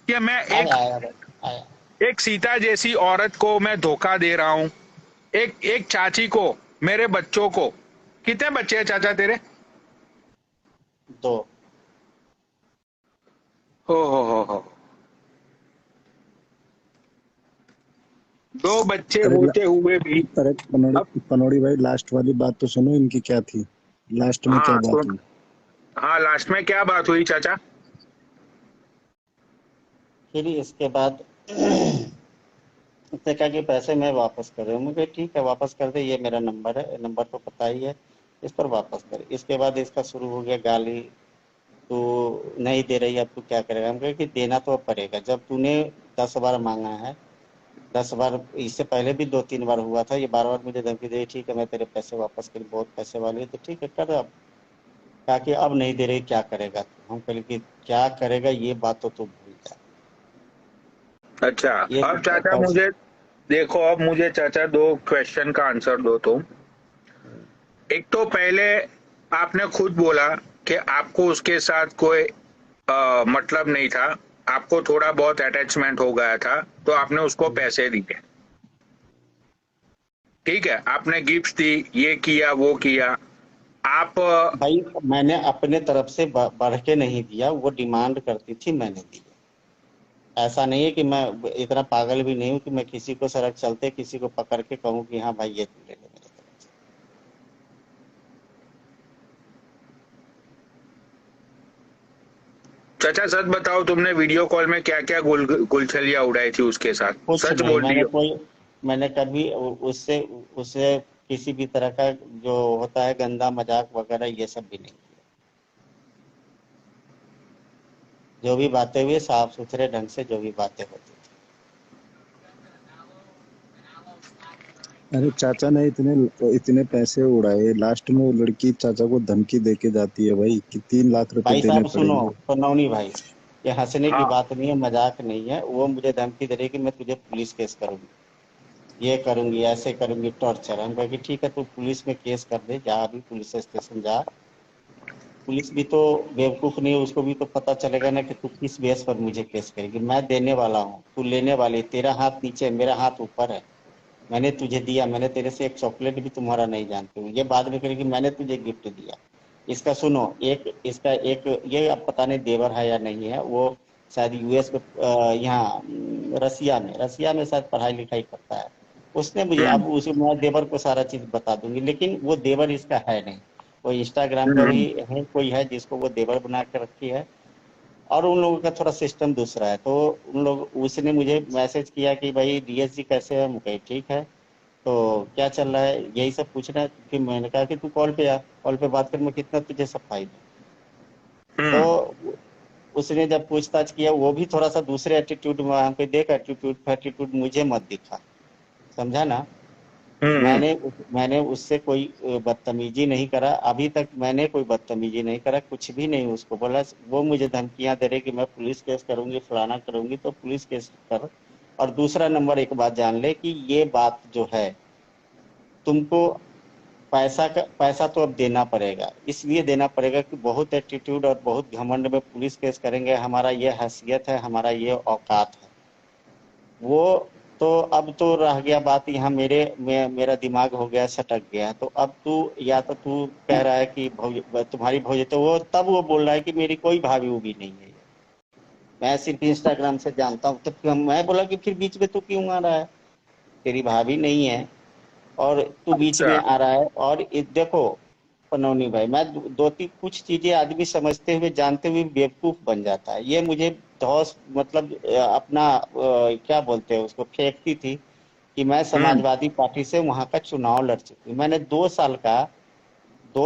कि मैं आया आया भाई, आया। एक सीता जैसी औरत को मैं धोखा दे रहा हूँ, एक चाची को, मेरे बच्चों को। कितने बच्चे हैं चाचा तेरे? 2। हो 2 बच्चे अरे होते हुए भी। अरे अब पनौड़ी भाई, लास्ट वाली बात तो सुनो, इनकी क्या थी, लास्ट में क्या हाँ बात हुई? हाँ, लास्ट में क्या बात हुई चाचा? फिर इसके बाद उसने कहा कि पैसे मैं वापस कर रहा हूँ। मुझे ठीक है, वापस कर दे, ये मेरा नंबर है, नंबर तो पता ही है, इस पर वापस कर। इसके बाद इसका शुरू हो गया गाली, तू नहीं दे रही, अब तू क्या करेगा। हम कहे कि देना तो अब पड़ेगा, जब तूने 10 बार मांगा है, 10 बार, इससे पहले भी 2-3 बार हुआ था, ये बार-बार मुझे धमकी दे, ठीक है मैं तेरे पैसे वापस करी, बहुत पैसे वाली है तो ठीक है कर अब। कहा कि अब नहीं दे रही, क्या करेगा तू। हम कहे कि क्या करेगा ये बात तो तू भूल जा। अच्छा, ये अब चाचा पैसे। मुझे देखो, अब मुझे चाचा 2 क्वेश्चन का आंसर दो तुम। एक तो पहले आपने खुद बोला कि आपको उसके साथ कोई मतलब नहीं था, आपको थोड़ा बहुत अटैचमेंट हो गया था तो आपने उसको पैसे दिए। ठीक है, आपने गिफ्ट दी, ये किया वो किया। आप भाई मैंने अपने तरफ से बढ़ के नहीं दिया, वो डिमांड करती थी मैंने दिया। ऐसा नहीं है कि मैं इतना पागल भी नहीं हूँ कि मैं किसी को सड़क चलते किसी को पकड़ के कहूँ कि हाँ भाई ये तू ले ले मेरे तरफ से। चाचा सच बताओ, तुमने वीडियो कॉल में क्या क्या गुलछलियां उड़ाई थी उसके साथ, कुछ सच नहीं, बोल रही हो? मैंने कभी उससे उससे किसी भी तरह का जो होता है गंदा मजाक वगैरह ये सब भी नहीं किया। जो भी बातें हुई साफ सुथरे ढंग से जो भी बातें होती थी। अरे चाचा ने इतने इतने पैसे उड़ाए, लास्ट में वो लड़की चाचा को धमकी दे के जाती है भाई कि 3 लाख रुपए भाई देने साहब सुनो, पड़ेंगे। नौनी भाई, ये हंसने की हाँ। बात नहीं है, मजाक नहीं है। वो मुझे धमकी दे रही कि मैं तुझे पुलिस केस करूंगी, ये करूंगी, ऐसे करूंगी, टॉर्चर। हम कहे कि ठीक है तू पुलिस में केस कर दे, जा अभी पुलिस स्टेशन जा। पुलिस भी तो बेवकूफ नहीं है, उसको भी तो पता चलेगा ना कि तू किस बेस पर मुझे केस करेगी। मैं देने वाला हूँ, तू लेने वाली, तेरा हाथ नीचे मेरा हाथ ऊपर है। मैंने तुझे दिया, मैंने तेरे से एक चॉकलेट भी तुम्हारा नहीं जानती हूँ। ये बाद में करेगी मैंने तुझे गिफ्ट दिया। इसका सुनो, एक इसका एक, ये अब पता नहीं देवर है या नहीं है, वो शायद यूएस में यहाँ रसिया में शायद पढ़ाई लिखाई करता है। उसने मुझे, हम्म अब उसे मैं देवर को सारा चीज बता दूंगी, लेकिन वो देवर इसका है नहीं। वो इंस्टाग्राम पर हम्म ही है, कोई है जिसको वो देवर बना के रखी है। और उन लोगों का थोड़ा सिस्टम दूसरा है। तो उन लोग, उसने मुझे मैसेज किया कि भाई डीएस जी कैसे है। मुझे ठीक है, तो क्या चल रहा है, यही सब पूछना है। फिर मैंने कहा कि तू कॉल पे आ, कॉल पे बात कर, मैं कितना तुझे सफाई दूं। हम्म तो उसने जब पूछताछ किया, वो भी थोड़ा सा दूसरे एटीट्यूड में, हमको देख एटीट्यूड फैटीट्यूड मुझे मत दिखा, समझा ना। हम्म मैंने उससे कोई बदतमीजी नहीं करा, अभी तक मैंने कोई बदतमीजी नहीं करा, कुछ भी नहीं उसको बोला। वो मुझे धमकियां दे रही कि मैं पुलिस केस करूंगी, फलाना करूंगी, तो पुलिस केस कर। और दूसरा नंबर, एक बात जान ले कि ये बात जो है, तुमको पैसा तो अब देना पड़ेगा, इसलिए देना पड़ेगा कि बहुत एटीट्यूड और बहुत घमंड में पुलिस केस करेंगे। हमारा ये हैसियत है, हमारा ये औकात है। वो तो अब तो रह गया बात यहाँ, मेरा दिमाग हो गया सटक गया। तो अब तू, या तो तू कह रहा है कि तुम्हारी भौजी, तो वो तब वो बोल रहा है कि मेरी कोई भाभी भी नहीं है, मैं सिर्फ इंस्टाग्राम से जानता हूँ। तो फिर मैं बोला कि फिर बीच में तू क्यों आ रहा है, तेरी भाभी नहीं है और तू बीच अच्छा। में आ रहा है। और देखो, पनौनी भाई, मैं दो तीन कुछ चीजें आदमी समझते हुए जानते हुए बेवकूफ बन जाता है। ये मुझे धौस मतलब अपना क्या बोलते हैं उसको फेंकती थी कि मैं हम्म। समाजवादी पार्टी से वहां का चुनाव लड़ चुकी। मैंने 2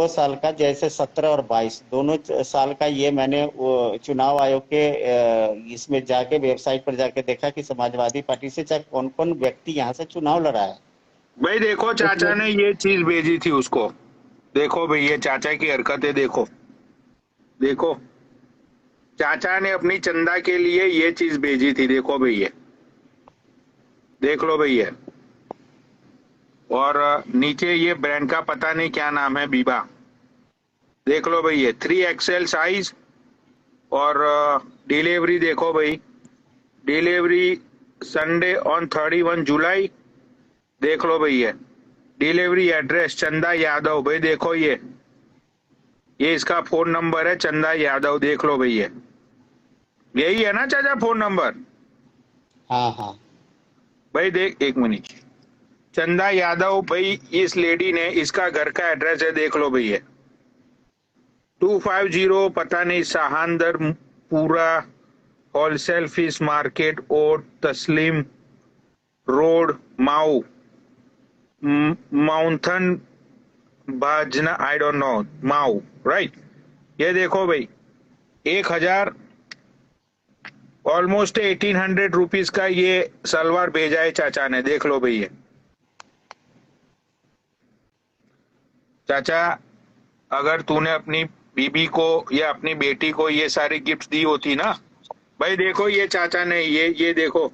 साल का जैसे 17 और 22 दोनों साल का ये मैंने वो चुनाव आयोग के इसमें जाके वेबसाइट पर जाके देखा कि समाजवादी पार्टी से चाहे कौन कौन व्यक्ति यहाँ से चुनाव लड़ा है। भाई देखो उसमें चाचा ने ये चीज भेजी थी उसको। देखो भाई ये चाचा की हरकतें देखो। देखो चाचा ने अपनी चंदा के लिए ये चीज भेजी थी। देखो भाई ये देख लो भाई ये। और नीचे ये ब्रांड का पता नहीं क्या नाम है, बीबा। देख लो भाई ये 3XL साइज। और डिलीवरी देखो भाई, डिलीवरी संडे ऑन 31 जुलाई। देख लो भाई ये डिलीवरी एड्रेस चंदा यादव। भाई देखो ये इसका फोन नंबर है, चंदा यादव। देख लो भाई ये यही है ना चाचा फोन नंबर? हाँ हाँ भाई देख एक मिनट, चंदा यादव भाई इस लेडी ने, इसका घर का एड्रेस है। देख लो भाई ये 250 पता नहीं सहांदर पूरा होलसेल फिश मार्केट और तस्लीम रोड माऊ माउंथन भाजना आई डोंट नो माऊ राइट। ये देखो भाई 1000 ऑलमोस्ट 1800 रुपीज का ये सलवार भेजा है चाचा ने। देख लो भाई ये चाचा, अगर तूने अपनी बीबी को या अपनी बेटी को ये सारी गिफ्ट दी होती ना। भाई देखो ये चाचा ने ये देखो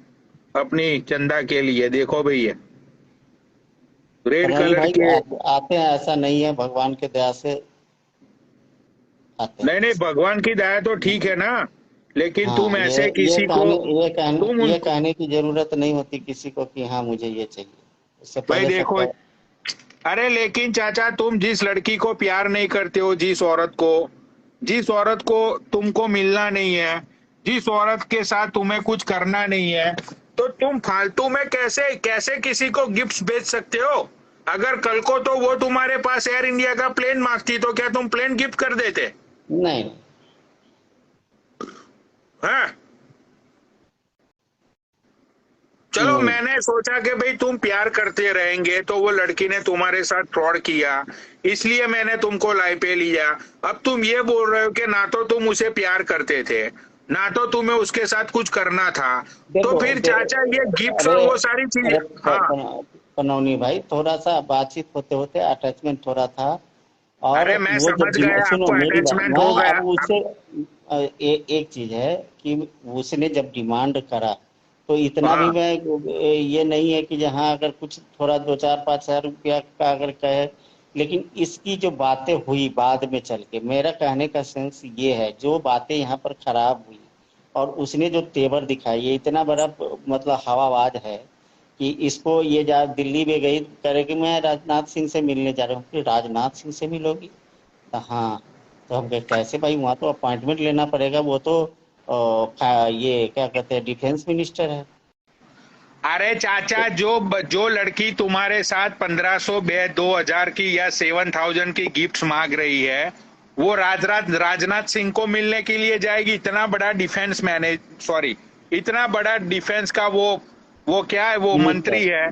अपनी चंदा के लिए। देखो भाई ये रेड पनौनी कलर भाई के। आते हैं, ऐसा नहीं है, भगवान के दया से आते हैं। नहीं नहीं, भगवान की दया तो ठीक है ना, लेकिन हाँ, तुम ऐसे किसी को तुम ये उनको कहने की जरूरत नहीं होती किसी को कि हाँ मुझे ये चाहिए। उससे भाई पहले देखो। सबका अरे लेकिन चाचा तुम जिस लड़की को प्यार नहीं करते हो, जिस औरत को तुमको मिलना नहीं है, जिस औरत के साथ तुम्हें कुछ करना नहीं है, तो तुम फालतू में कैसे कैसे किसी को गिफ्ट्स भेज सकते हो? अगर कल को तो वो तुम्हारे पास एयर इंडिया का प्लेन मांगती तो क्या तुम प्लेन गिफ्ट कर देते? नहीं। हाँ चलो, नहीं मैंने सोचा कि भाई तुम प्यार करते रहेंगे तो वो लड़की ने तुम्हारे साथ फ्रॉड किया, इसलिए मैंने तुमको लाइफ पे लिया। अब तुम ये बोल रहे हो कि ना तो तुम उसे प्यार करते थे, ना तो तुम्हें उसके साथ कुछ करना था, तो देखो फिर चाचा ये गिफ्ट्स और अरे वो सारी चीजें। अरे हाँ पनौनी भाई, थोड़ा सा बातचीत होते होते अटैचमेंट थोड़ा था। और अरे मैं वो जब समझ गया सुनो आपको मेरी बात, अटैचमेंट मैं हो गया अब उससे एक चीज है कि उसने जब डिमांड करा तो इतना भी हाँ मैं ये नहीं है कि जहाँ अगर कुछ थोड़ा 2-4-5 हजार रुपया का अगर कहे। लेकिन इसकी जो बातें हुई बाद में चल के, मेरा कहने का सेंस ये है, जो बातें यहाँ पर खराब हुई और उसने जो तेवर दिखाई, ये इतना बड़ा मतलब हवाबाज है कि इसको ये जा दिल्ली में गई करे कि मैं राजनाथ सिंह से मिलने जा रहा हूँ। कि राजनाथ सिंह से मिलोगी? तो हाँ। तो हम कहे कैसे भाई, वहाँ तो अपॉइंटमेंट लेना पड़ेगा, वो तो ये क्या कहते हैं डिफेंस मिनिस्टर है। अरे चाचा, जो लड़की तुम्हारे साथ 1500 2000 की या 7000 की गिफ्ट्स मांग रही है, वो राजनाथ सिंह को मिलने के लिए जाएगी? इतना बड़ा डिफेंस मैनेज सॉरी इतना बड़ा डिफेंस का वो क्या है, वो मंत्री मिनिस्टर। है।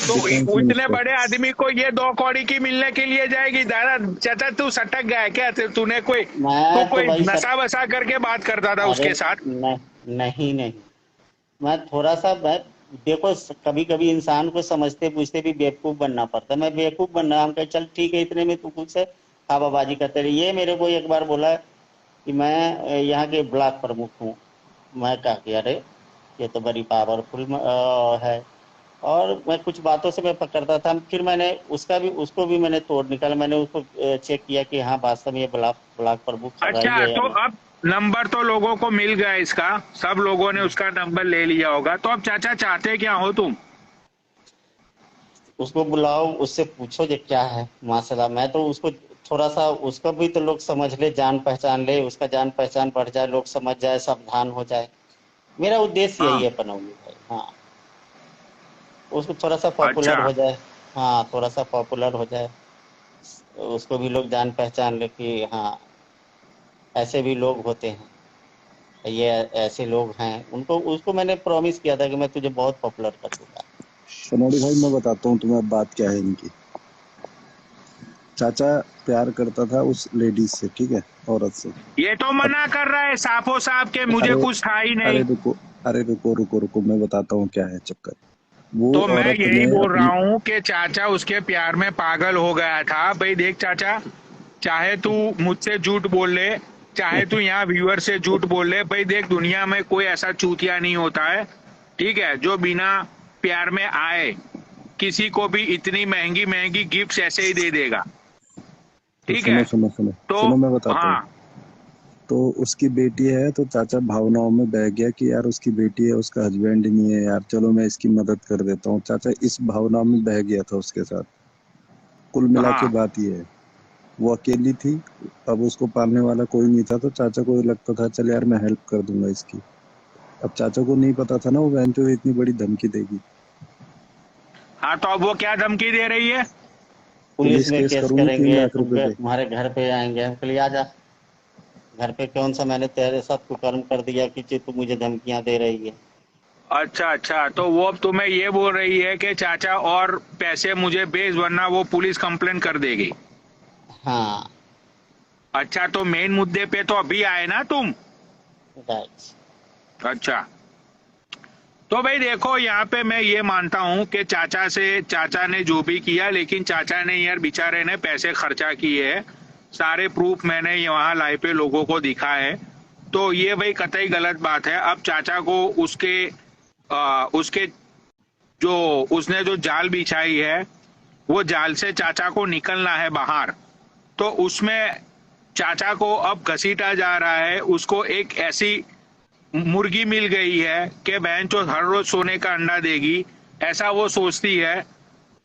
तो डिफेंस इतने मिनिस्टर। बड़े आदमी को ये 2 कौड़ी की मिलने के लिए जाएगी? दादा चाचा तू सटक गया है क्या? तूने मैं तो कोई भाई सर, नशा वसा करके बात करता था अरे उसके साथ? नहीं नहीं, मैं थोड़ा सा मैं देखो, कभी कभी इंसान को समझते पूछते भी बेवकूफ बनना पड़ता है। मैं बेवकूफ बनना, हम कहे चल ठीक है, इतने में तू कुछ है हवाबाजी करते रहे। ये मेरे को एक बार बोला कि मैं यहाँ के ब्लॉक प्रमुख हूँ। मैं कहा कि अरे ये तो बड़ी पावरफुल है। और मैं कुछ बातों से मैं पकड़ता था, फिर मैंने उसको भी मैंने तोड़ निकाला। मैंने उसको चेक किया कि हाँ वास्तव में ये ब्लॉक प्रमुख रही अच्छा है या तो नहीं। अब नंबर तो लोगों को मिल गया इसका, सब लोगों ने उसका नंबर ले लिया होगा। तो अब चाचा चाहते क्या हो तुम? उसको बुलाओ, उससे पूछो जो क्या है माशाल्लाह। मैं तो उसको थोड़ा सा, उसको भी तो लोग समझ ले, जान पहचान ले, उसका जान पहचान बढ़ जाए, लोग समझ जाए, सावधान हो जाए। मेरा उद्देश्य यही हाँ है पनौली भाई। हाँ, उसको थोड़ा सा अच्छा। पॉपुलर हो जाए। हाँ, थोड़ा सा पॉपुलर हो जाए। उसको भी लोग जान पहचान ले कि हाँ ऐसे भी लोग होते हैं, ये ऐसे लोग हैं। उनको उसको मैंने प्रॉमिस किया था कि मैं तुझे बहुत पॉपुलर कर दूंगा। सनोड़ी भाई मैं बताता हूँ तुम्हें अब बात क्या है इनकी। चाचा प्यार करता था उस लेडीज से, ठीक है, औरत से। ये तो अब मना कर रहा है साफो साफ के मुझे अरे कुछ था ही अरे नहीं। रुको, अरे रुको रुको रुको, मैं बताता हूँ क्या है चक्कर। वो तो मैं औरत यही ने बोल रहा अपनी, हूँ कि चाचा उसके प्यार में पागल हो गया था। भाई देख चाचा, चाहे तू मुझसे झूठ बोल ले, चाहे तू यहाँ व्यूअर से झूठ बोल ले, भाई देख दुनिया में कोई ऐसा चूतिया नहीं होता है, ठीक है, जो बिना प्यार में आए किसी को भी इतनी महंगी महंगी गिफ्ट ऐसे ही दे देगा, तो ठीक सुनो है। सुनो सुनो तो सुनो, मैं बताता हूँ। हाँ तो उसकी बेटी है, तो चाचा भावनाओं में बह गया कि यार उसकी बेटी है, उसका हस्बैंड ही नहीं है यार, चलो मैं इसकी मदद कर देता हूँ। चाचा इस भावना में बह गया था उसके साथ। कुल मिला के हाँ बात ये है, वो अकेली थी, अब उसको पालने वाला कोई नहीं था, तो चाचा को ये लगता था चल यार मैं हेल्प कर दूंगा इसकी। अब चाचा को नहीं पता था ना वो बहन चोद इतनी बड़ी धमकी देगी। हाँ, तो अब वो क्या धमकी दे रही है? पुलिस पुलिस में केस केस करूंगी तीन करेंगे, लाख रुपए तुमके पे। तुम्हारे घर पे आएंगे। हम कल आ जा, घर पे कौन सा मैंने तेरे साथ कुकर्म कर दिया कि तू मुझे धमकियां दे रही है। अच्छा अच्छा, तो वो अब तुम्हें ये बोल रही है कि चाचा और पैसे मुझे भेज वरना वो पुलिस कंप्लेन कर देगी। हाँ अच्छा, तो मेन मुद्दे पे तो अभी आए ना तुम। राइट। अच्छा, तो भाई देखो यहाँ पे मैं ये मानता हूँ कि चाचा ने जो भी किया, लेकिन चाचा ने यार बेचारे ने पैसे खर्चा किए हैं, सारे प्रूफ मैंने यहाँ लाइव पे लोगों को दिखा है। तो ये भाई कतई गलत बात है। अब चाचा को उसके जो उसने जो जाल बिछाई है, वो जाल से चाचा को निकलना है बाहर। तो उसमें चाचा को अब घसीटा जा रहा है, उसको एक ऐसी मुर्गी मिल गई है कि बहन चो हर रोज सोने का अंडा देगी, ऐसा वो सोचती है।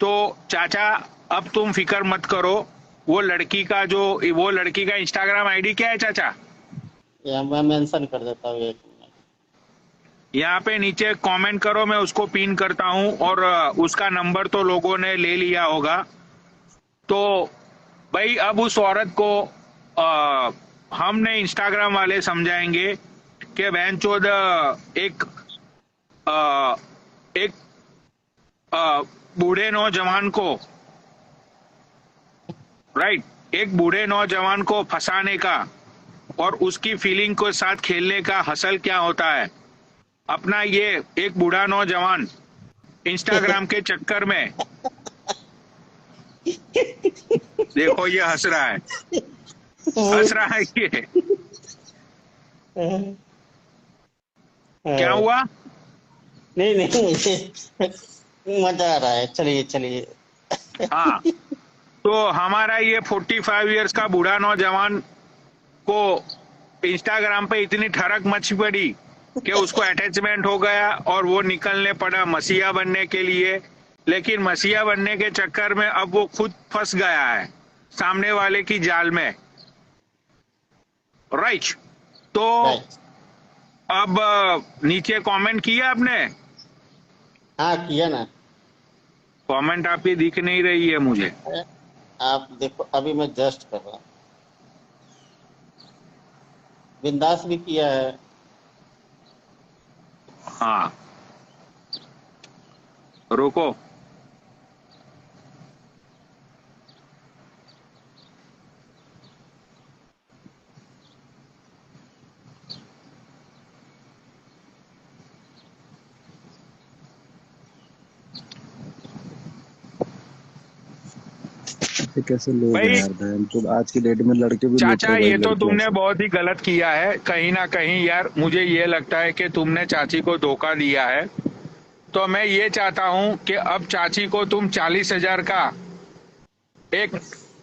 तो चाचा अब तुम फिक्र मत करो, वो लड़की का इंस्टाग्राम आईडी क्या है चाचा? या मैं मेंशन कर देता हूँ, एक मिनट। यहाँ पे नीचे कमेंट करो, मैं उसको पिन करता हूँ। और उसका नंबर तो लोगों ने ले लिया होगा। तो भाई अब उस औरत को हमने इंस्टाग्राम वाले समझाएंगे कि बहन चोद एक अ, एक बूढ़े नौजवान को, राइट, एक बूढ़े नौजवान को फंसाने का और उसकी फीलिंग के साथ खेलने का हसल क्या होता है। अपना ये एक बूढ़ा नौजवान इंस्टाग्राम के चक्कर में, देखो ये हंस रहा है, हंस रहा है ये, क्या हुआ? नहीं नहीं मजा आ रहा है, चलिए चलिए। हाँ, तो हमारा ये 45 इयर्स का बूढ़ा नौजवान को इंस्टाग्राम पे इतनी ठरक मच पड़ी कि उसको अटैचमेंट हो गया और वो निकलने पड़ा मसीहा बनने के लिए। लेकिन मसीहा बनने के चक्कर में अब वो खुद फंस गया है सामने वाले की जाल में, राइट। तो राइट। अब नीचे कमेंट किया आपने? हाँ किया ना। कमेंट आपकी दिख नहीं रही है मुझे। अरे, आप देखो अभी मैं जस्ट कर रहा हूँ। बिंदास भी किया है। हाँ, रुको, ये कैसे लोग हैं भाई यार बहन चोद, आज की डेट में लड़के भी लूट चाचा रहे भाई ये तो लड़कियों तुमने से। बहुत ही गलत किया है कहीं ना कहीं यार। मुझे ये लगता है कि तुमने चाची को धोखा दिया है। तो मैं ये चाहता हूं कि अब चाची को तुम 40,000 का एक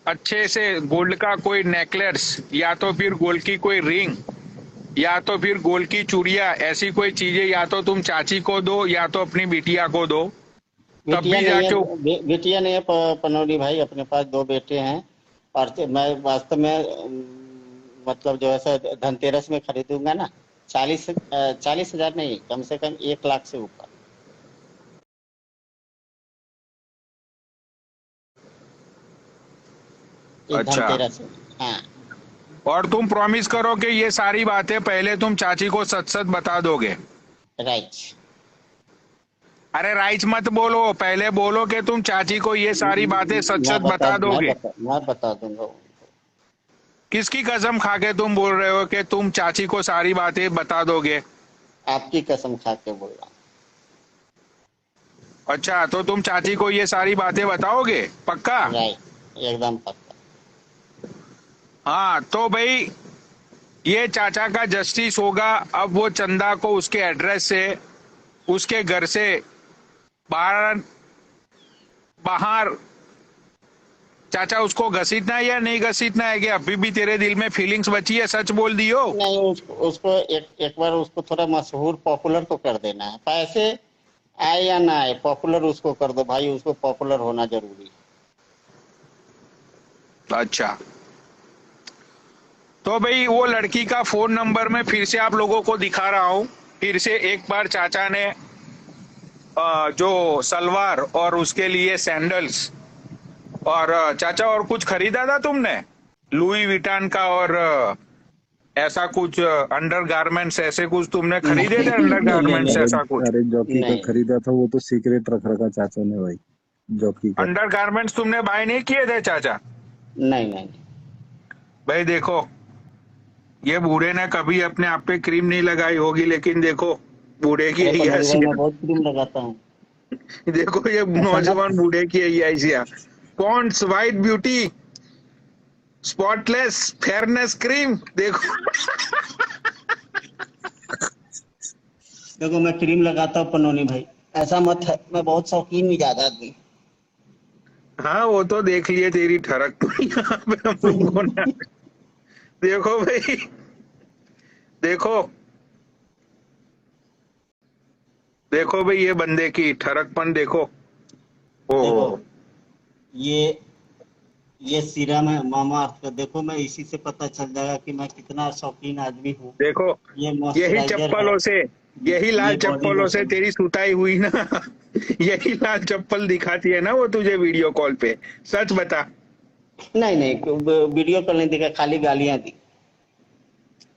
अच्छे से गोल्ड का कोई नेकलेस, या तो फिर गोल्ड की कोई रिंग, या तो फिर गोल्ड की चूड़िया, ऐसी कोई चीजें या तो तुम चाची को दो या तो अपनी बिटिया को दो, तब बेटियां भी नहीं जाके। है, बेटियां नहीं है पनौड़ी भाई, अपने पास दो बेटे हैं। और मैं वास्तव में मतलब जो है सो धनतेरस में खरीदूंगा ना। 40,000 नहीं, कम से कम 1 लाख से ऊपर। इस अच्छा। धनतेरस में। हाँ और तुम प्रॉमिस करो कि ये सारी बातें पहले तुम चाची को सच सच बता दोगे। राइट। अरे राइट मत बोलो, पहले बोलो कि तुम चाची को ये सारी बातें सच सच बता दोगे। मैं बता दूंगा उनको। किसकी कसम खा के तुम बोल रहे हो कि तुम चाची को सारी बातें बता दोगे? आपकी कसम खा के बोल रहा हूँ। अच्छा, तो तुम चाची को ये सारी बातें बताओगे पक्का? राइट, एकदम पक्का। हाँ तो भाई ये चाचा का जस्टिस होगा। अब वो चंदा को उसके एड्रेस से, उसके घर से बाहर बाहर चाचा उसको घसीटना है या नहीं घसीटना है? कि अभी भी तेरे दिल में फीलिंग्स बची है? सच बोल दियो। नहीं, उसको एक बार उसको थोड़ा मशहूर पॉपुलर तो कर देना है। पैसे आए या ना आए, पॉपुलर उसको कर दो भाई। उसको पॉपुलर होना जरूरी है। अच्छा, तो भाई वो लड़की का फोन नंबर मैं फिर से आप लोगों को दिखा रहा हूँ। फिर से एक बार चाचा ने जो सलवार और उसके लिए सैंडल्स और चाचा और कुछ खरीदा था तुमने लुई विटान का और ऐसा कुछ अंडर गारमेंट्स ऐसे कुछ तुमने खरीदे थे? अंडर गारमेंट्स नहीं, ऐसा कुछ अरे जॉकी का नहीं खरीदा था, वो तो सीक्रेट रख रखा चाचा ने भाई, जॉकी का। अंडर गारमेंट्स तुमने बाय नहीं किए थे चाचा? नहीं नहीं। भाई देखो, ये बूढ़े ने कभी अपने आप पे क्रीम नहीं लगाई होगी, लेकिन देखो बूढ़े की अरे यही भाई, मैं हैसियत। बहुत क्रीम लगाता हूँ। देखो ये नौजवान बूढ़े की यही हैसियत। Pond's white beauty spotless fairness cream, देखो। देखो मैं क्रीम लगाता हूँ पनौनी भाई, ऐसा मत है। मैं बहुत शौकीन मिजाज आदमी। हाँ वो तो देख लिए तेरी ठरक तो यहाँ पे हम लोगों ने। देखो भाई, देखो देखो भाई ये बंदे की ठरकपन देखो। ओ देखो ये सीरम है मामा अर्थ का। देखो मैं इसी से पता चल जाएगा कि मैं कितना शौकीन आदमी हूँ। देखो, ये यही मॉइस्चराइजर है, चप्पलों से, यही लाल ये बॉडी चप्पलों से लोशन। तेरी सुताई हुई ना। यही लाल चप्पल दिखाती है ना वो तुझे वीडियो कॉल पे। सच बता। नहीं नहीं, वीडियो कॉल नहीं दिखा, खाली गालियां दी।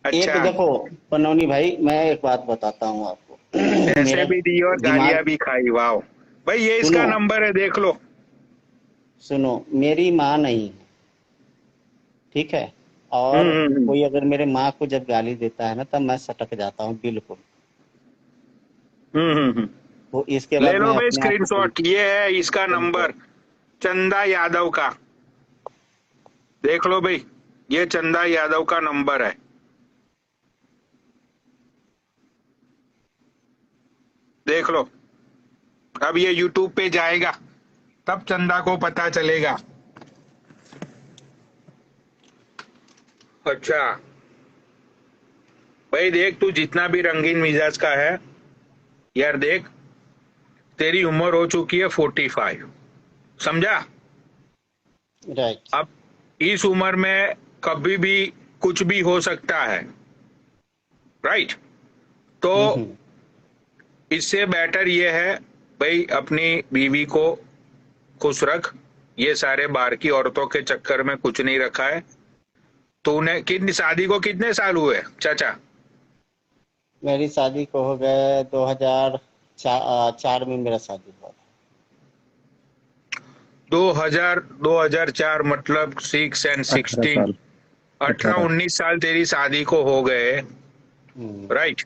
एक अच्छा, देखो पनौनी भाई, मैं एक बात बताता हूँ आपको। पैसे मेरा भी दिए और गालियां दिमाग, भी खाई। वाह भाई, ये सुनो इसका नंबर है, देख लो। सुनो, मेरी माँ नहीं है, ठीक है? और हम्म। कोई अगर मेरे माँ को जब गाली देता है ना, तब मैं सटक जाता हूँ बिल्कुल। हम्म। तो इसके ले बाद लो मैं भाई अपने आप को स्क्रीनशॉट, ये है इसका नंबर, चंदा यादव का। देख लो भाई, ये चंदा यादव का नंबर है। देख लो, अब ये यूट्यूब पे जाएगा तब चंदा को पता चलेगा। अच्छा भाई देख, तू जितना भी रंगीन मिजाज का है यार, देख तेरी उम्र हो चुकी है 45, समझा? राइट। अब इस उम्र में कभी भी कुछ भी हो सकता है, राइट? तो इससे बेटर ये है भाई, अपनी बीवी को खुश रख। ये सारे बाहर की औरतों के चक्कर में कुछ नहीं रखा है तूने। कितनी शादी को कितने साल हुए चाचा? मेरी शादी को हो गए 2004 में मेरा शादी हुआ था। 2004 मतलब 6 and 18 16, साल 18-19 साल तेरी शादी को हो गए, राइट?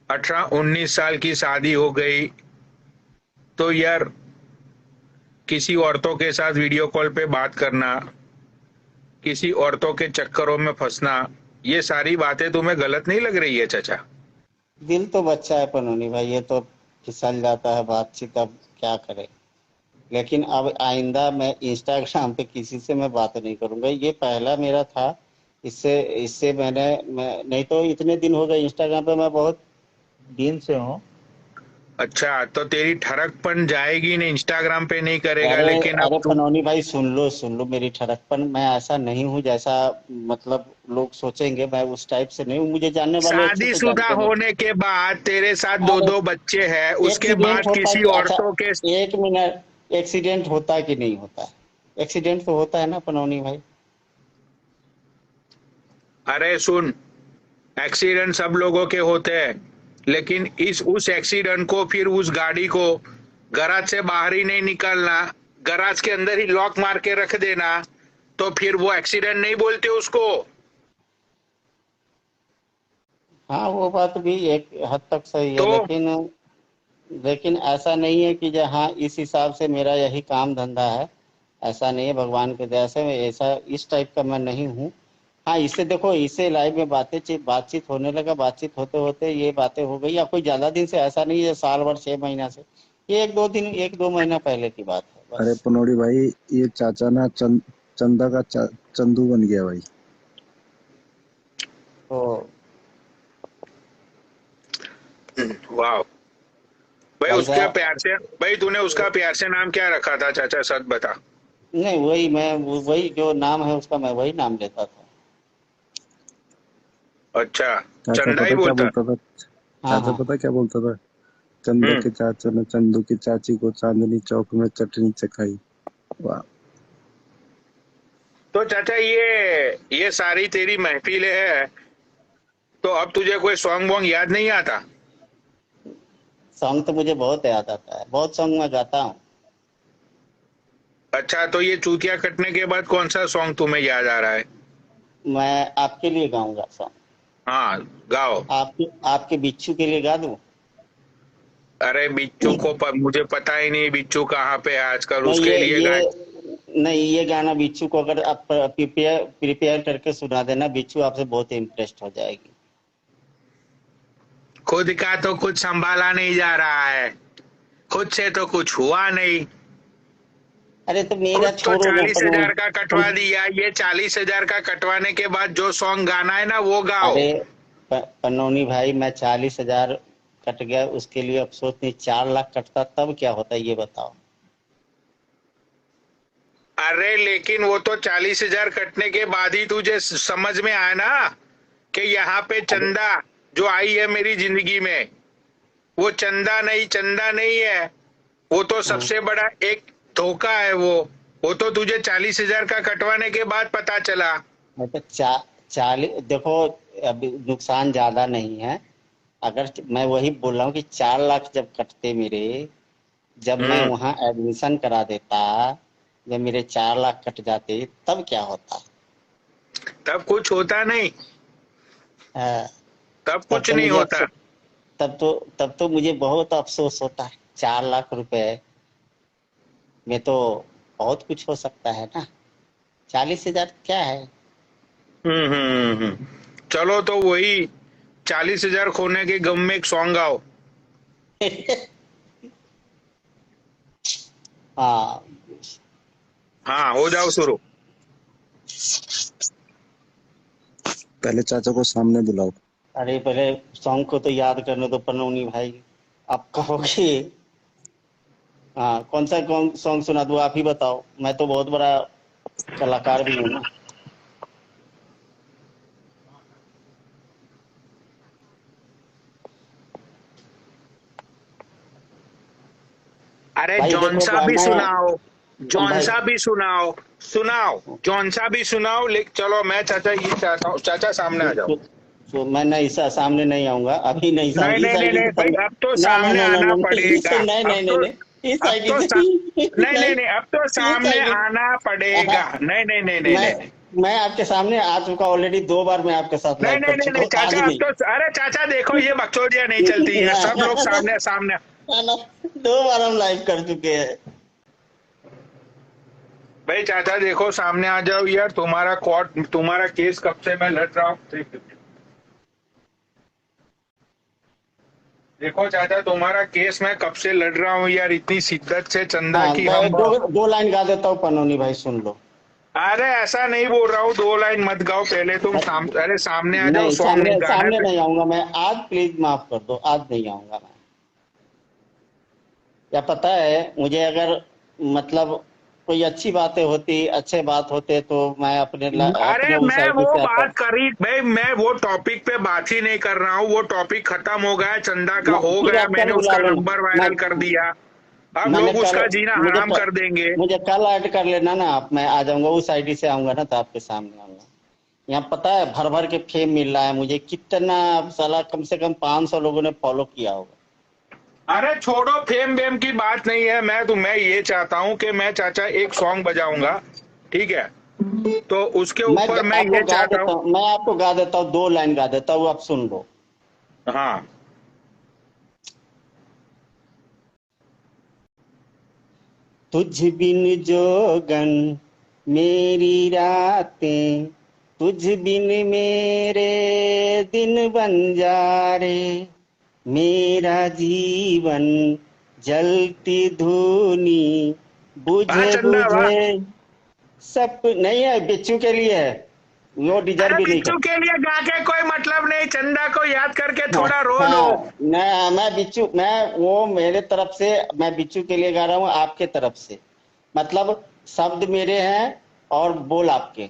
18-19 साल की शादी हो गई तो यार किसी औरतों के साथ वीडियो कॉल पे बात करना, किसी औरतों के चक्करों में फंसना, ये सारी बातें तुम्हें गलत नहीं लग रही है चाचा? दिल तो बच्चा है पनौनी भाई, ये तो फिसल जाता है बातचीत, अब क्या करे। लेकिन अब आइंदा मैं इंस्टाग्राम पे किसी से मैं बात नहीं करूंगा। ये पहला मेरा था। इससे इससे मैं नहीं तो इतने दिन हो गए इंस्टाग्राम पे, मैं बहुत दिन से हूँ। अच्छा, तो तेरी ठरकपन जाएगी नहीं, इंस्टाग्राम पे नहीं करेगा, अरे लेकिन अब अरे तू पनौनी भाई, सुन लो मेरी ठड़कपन। मैं ऐसा नहीं हूँ जैसा मतलब लोग सोचेंगे। मैं उस टाइप से नहीं हूँ। मुझे जानने वाले अच्छे से शादीशुदा जानते हैं। होने के बाद तेरे साथ दो अरे दो बच्चे हैं, उसके एक्सीडेंट बाद होता किसी कि, अच्छा औरतों के। एक मिनट, एक्सीडेंट होता कि नहीं होता? एक्सीडेंट तो होता है ना पनौनी भाई। अरे सुन, एक्सीडेंट सब लोगों के होते हैं, लेकिन इस उस एक्सीडेंट को फिर उस गाड़ी को गैराज से बाहर ही नहीं निकलना, गैराज के अंदर ही लॉक मार के रख देना, तो फिर वो एक्सीडेंट नहीं बोलते उसको। हाँ वो बात भी एक हद तक सही है, तो लेकिन ऐसा नहीं है कि हाँ इस हिसाब से मेरा यही काम धंधा है, ऐसा नहीं है। भगवान के दया से मैं ऐसा इस टाइप का मैं नहीं हूँ। हाँ इससे देखो, इससे लाइव में बातचीत होने लगा, बातचीत होते होते ये बातें हो गई। या कोई ज्यादा दिन से ऐसा नहीं है, साल भर 6 महीना से, ये 1-2 महीना पहले की बात है अरे बस। पनौड़ी भाई, ये चाचा ना चंदा का चंदू बन गया भाई। तो वाह भाई, भाई उसके साहब, प्यार से, भाई तूने उसका प्यार से नाम क्या रखा था चाचा, सच बता। नहीं वही जो नाम है उसका मैं वही नाम लेता था। अच्छा, चाचा चंदा ही पता क्या बोलता। बोलता था? हाँ चाचा हाँ। पता क्या बोलता था? चंदा हम्म। के चाचा ने चंदू की चाची को चांदनी चौक में चटनी चखाई। वाह। तो चाचा, ये सारी तेरी महफिलें है, तो अब तुझे कोई सॉन्ग वॉन्ग याद नहीं आता? सॉन्ग तो मुझे बहुत याद आता है, बहुत सॉन्ग मैं गाता हूँ। अच्छा, तो ये चूतिया कटने के बाद कौन सा सॉन्ग तुम्हें याद आ रहा है? मैं आपके लिए गाऊंगा सॉन्ग। हाँ, गाओ। आपके बिच्छू के लिए गा दूं? अरे बिच्छू को मुझे पता ही नहीं बिच्छू कहाँ पे है आजकल, नहीं उसके लिए गाय। नहीं, ये गाना बिच्छू को अगर आप प्रिपेयर करके सुना देना, बिच्छू आपसे बहुत इम्प्रेस्ड हो जाएगी। खुद का तो कुछ संभाला नहीं जा रहा है, खुद से तो कुछ हुआ नहीं, अरे तो मेरा खुद तो छोड़ो ना 40,000 का कटवा दिया, ये 40,000 का कटवाने के बाद जो सॉन्ग गाना है ना वो गाओ। अरे पन्नौनी भाई, मैं 40,000 कट गया उसके लिए अफसोस नहीं, 4 लाख कटता तब क्या होता ये बताओ। अरे लेकिन वो तो 40,000 कटने के बाद ही तुझे समझ में आया ना कि यहाँ पे अरे चंदा जो आई है मेरी जिंदगी में, वो चंदा नहीं है, वो तो हाँ, सबसे बड़ा एक धोखा है। वो तो तुझे 40,000 का कटवाने के बाद पता चला। मतलब 40 देखो, अभी नुकसान ज्यादा नहीं है। अगर मैं वही बोल रहा हूँ कि 4 लाख जब कटते मेरे, जब मैं हम्म। वहां एडमिशन करा देता, जब मेरे 4 लाख कट जाते तब क्या होता। तब कुछ होता नहीं, हाँ, तब तब कुछ तो नहीं मुझे होता। अफसोस तब तो मुझे बहुत अफसोस होता है। 4 लाख रुपए में तो बहुत कुछ हो सकता है ना, 40,000 क्या है। चलो तो वही 40,000 खोने के गम में एक सॉन्ग गाओ। हाँ, हाँ, हो जाओ शुरू। पहले चाचा को सामने बुलाओ। अरे पहले सॉन्ग को तो याद करने दो पन्नौनी भाई। आप कहोगे हाँ कौन सॉन्ग सुना दूं, आप ही बताओ, मैं तो बहुत बड़ा कलाकार भी हूँ ना। अरे भाई जौन देखो सा भी मैं सुनाओ, जौन भाई सा भी सुनाओ, जौन सा भी सुनाओ। चलो मैं चाचा ये चाहता हूँ, चाचा सामने आ जाओ। मैं नहीं सामने नहीं आऊंगा अभी, नहीं नहीं इस नहीं नहीं आईडी नहीं से भाई, अब तो ना ना सामने ना ना आना ना पड़ेगा। नहीं अब नहीं नहीं तो नहीं इस अब आईडी तो से नहीं नहीं नहीं, नहीं, अब तो इस सामने आईडी आना पड़ेगा। नहीं नहीं नहीं नहीं मैं नहीं नहीं मैं आपके सामने आ चुका ऑलरेडी, 2 बार मैं आपके साथ नहीं लाइव नहीं कर नहीं चुका नहीं हूँ, आज चाचा, अब नहीं। तो अरे चाचा देखो, ये बकचोदियां नहीं चलती है, ना सब लोग सामने सामने। ना, 2 बार हम लाइव कर चुके हैं। भाई चाचा देखो, सामने आ जाओ यार, तुम्हारा केस कब से मैं लड़ रहा हूँ। देखो चाचा, तुम्हारा केस मैं कब से लड़ रहा हूँ यार, इतनी शिद्दत से चंदा हाँ की हम। दो लाइन गा देता हूँ पन्नौनी भाई, सुन लो। अरे ऐसा नहीं बोल रहा हूँ, 2 लाइन मत गाओ, पहले तुम अरे सामने आ जाओ, नहीं, सॉन्ग नहीं गाना सामने है। नहीं आऊंगा मैं आज, प्लीज माफ कर दो, आज नहीं आऊंगा मैं। या पता है मुझे, अगर मतलब कोई अच्छी बातें होती, अच्छे बात होते तो मैं अरे अपने उस मैं आईडी वो से आता। बात करी भाई, मैं वो टॉपिक पे बात ही नहीं कर रहा हूँ, वो टॉपिक खत्म हो गया, चंदा का हो फिर गया, आप कल मैंने बुला उसका लेना। नंबर मैं वायरल कर दिया। हम मैंने लोग कल उसका जीना मुझे हराम कर देंगे। मुझे कल ऐड कर लेना ना आप, मैं आ जाऊंगा उस आईडी से आऊंगा ना तो आपके सामने आऊंगा। यहाँ पता है भर भर के फेम मिल रहा है मुझे, कितना साला कम से कम 500 लोगों ने फॉलो किया होगा। अरे छोड़ो, फेम वेम की बात नहीं है। मैं ये चाहता हूँ कि मैं चाचा एक सॉन्ग बजाऊंगा, ठीक है, तो उसके ऊपर मैं आपको ये गा चाहता देता हूँ। हूँ, मैं आपको गा देता हूँ, 2 लाइन गा देता हूँ, आप सुन लो। हाँ, तुझ बिन जोगन मेरी रातें, तुझ बिन मेरे दिन बन जा रे, मेरा जीवन जलती धूनी वाह बुझे चंदा वाह। बुझे। सब नहीं है, बिच्छू के लिए है, वो डिजर्व अरे भी नहीं बिच्छू के लिए गा के कोई मतलब नहीं, चंदा को याद करके करता। थोड़ा रो लो। हाँ, मैं बिच्छू, मैं वो मेरे तरफ से, मैं बिच्छू के लिए गा रहा हूँ, आपके तरफ से, मतलब शब्द मेरे हैं और बोल आपके।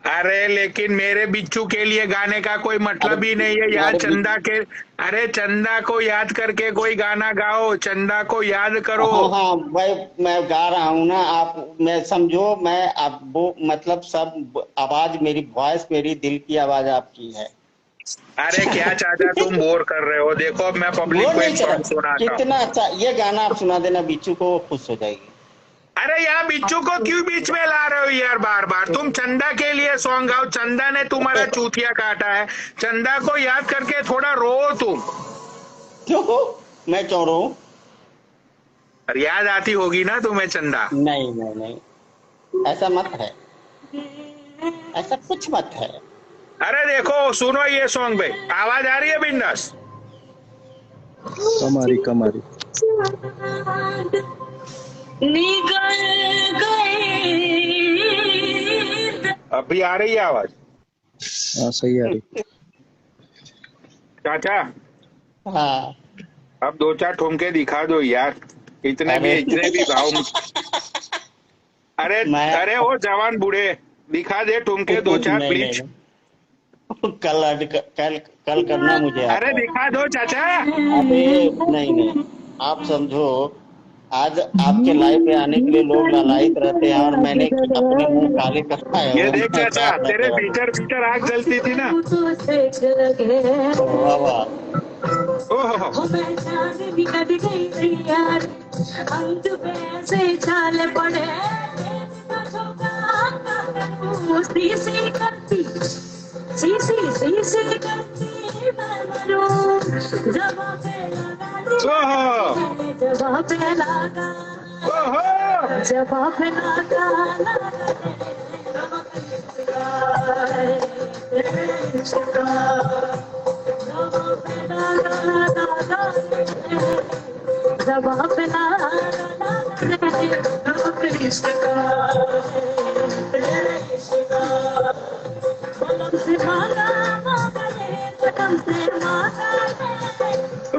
अरे लेकिन मेरे बिच्छू के लिए गाने का कोई अरे मतलब ही नहीं है यार, अरे चंदा के। अरे चंदा को याद करके कोई गाना गाओ, चंदा को याद करो। हाँ हाँ भाई, मैं गा रहा हूँ ना, आप मैं समझो, मैं आप वो मतलब सब आवाज मेरी, वॉइस मेरी, दिल की आवाज आपकी है। अरे क्या चाचा तुम बोर कर रहे हो, देखो अब मैं वो पब्लिक को नहीं एक कर, सॉन्ग सुनाता हूँ। कितना अच्छा ये गाना आप सुना देना बिच्छू को, वो खुश हो जाएगी। अरे यार बिच्छू को क्यों बीच में ला रहे हो यार, बार बार तुम चंदा के लिए सॉन्ग गाओ, चंदा ने तुम्हारा चूतिया काटा है, चंदा को याद करके थोड़ा रो तुम। क्यों, मैं क्यों रो? और याद आती होगी ना तुम्हें चंदा। नहीं नहीं नहीं, ऐसा मत है, ऐसा कुछ मत है। अरे देखो सुनो ये सॉन्ग भाई, आवाज आ रही है बिंदास। कम आ रही। निकल गए। अभी आ रही है आवाज हाँ सही आ रही। चाचा? हाँ, अब 2-4 ठुमके दिखा दो यार, इतने अरे भी भाव में। अरे मैं अरे वो जवान बूढ़े, दिखा दे ठुमके 2-4 नहीं नहीं प्लीज। नहीं, कल कल करना मुझे अरे आता है। दिखा दो चाचा। अबे नहीं नहीं, आप समझो, आज आपके लाइव पे आने के लिए लोग लालायित रहते हैं, और मैंने अपने मुंह काले कराए ये हो, देख मैं चाचा, गा तेरे रहा हूँ। भीतर आग जलती थी ना। वाह वाह, ओहो, सी करती मैं मरूं, जवां पे ओहो, जवां पे लगा, ओहो। जवां पे लगा, जवां पे